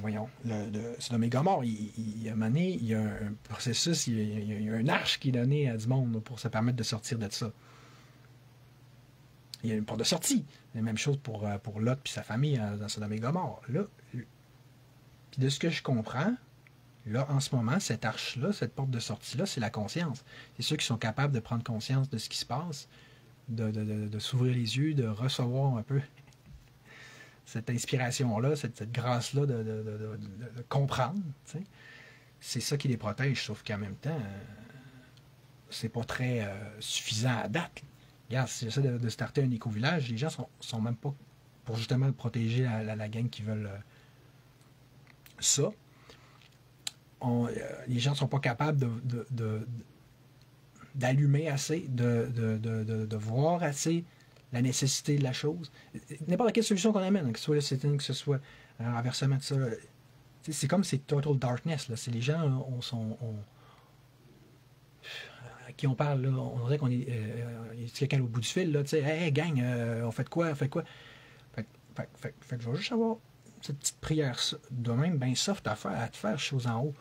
voyons, de Sodome et Gomorrhe, il y a un moment donné, il y a un processus, il y a une arche qui est donnée à du monde pour se permettre de sortir de ça. Il y a une porte de sortie. La même chose pour Lot et sa famille dans Sodome et Gomorrhe. Là, puis de ce que je comprends, là, en ce moment, cette arche-là, cette porte de sortie-là, c'est la conscience. C'est ceux qui sont capables de prendre conscience de ce qui se passe, de s'ouvrir les yeux, de recevoir un peu cette inspiration-là, cette grâce-là de comprendre. T'sais. C'est ça qui les protège, sauf qu'en même temps, c'est pas très suffisant à date. Regarde, si j'essaie de starter un éco-village, les gens sont même pas pour justement protéger la gang qui veulent ça. Les gens ne sont pas capables d'allumer assez, de voir assez la nécessité de la chose. N'importe quelle solution qu'on amène, que ce soit le setting, que ce soit un renversement de ça, c'est comme c'est total darkness. Là. C'est les gens à qui on parle, là, on dirait qu'on est quelqu'un au bout du fil, là, tu sais, hey gang, on fait quoi, Fait que je vais juste avoir cette petite prière de même bien soft à te faire chose en haut.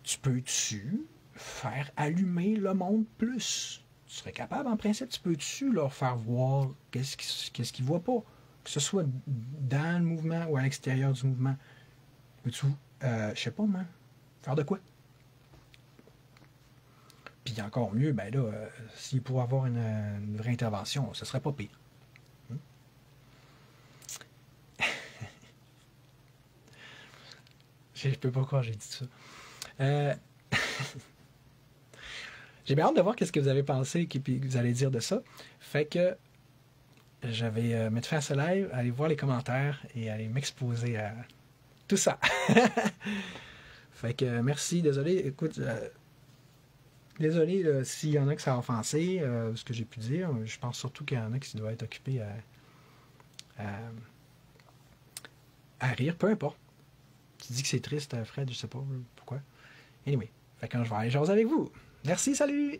Tu peux-tu faire allumer le monde plus? Tu serais capable, en principe, tu peux-tu leur faire voir qu'est-ce qu'ils ne voient pas? Que ce soit dans le mouvement ou à l'extérieur du mouvement. Peux-tu, je sais pas, man, faire de quoi? Puis encore mieux, ben là, s'il pourrait avoir une vraie intervention, ce serait pas pire. Je peux pas croire que j'ai dit ça. J'ai bien hâte de voir ce que vous avez pensé et que vous allez dire de ça. Fait que je vais mettre fin à ce live, aller voir les commentaires et aller m'exposer à tout ça. Fait que merci, désolé. Écoute, désolé s'il y en a que ça a offensé, ce que j'ai pu dire. Je pense surtout qu'il y en a qui doivent être occupés à rire, peu importe. Tu dis que c'est triste, Fred, je sais pas pourquoi. Anyway, fait que quand je vais aller jaser avec vous. Merci, salut!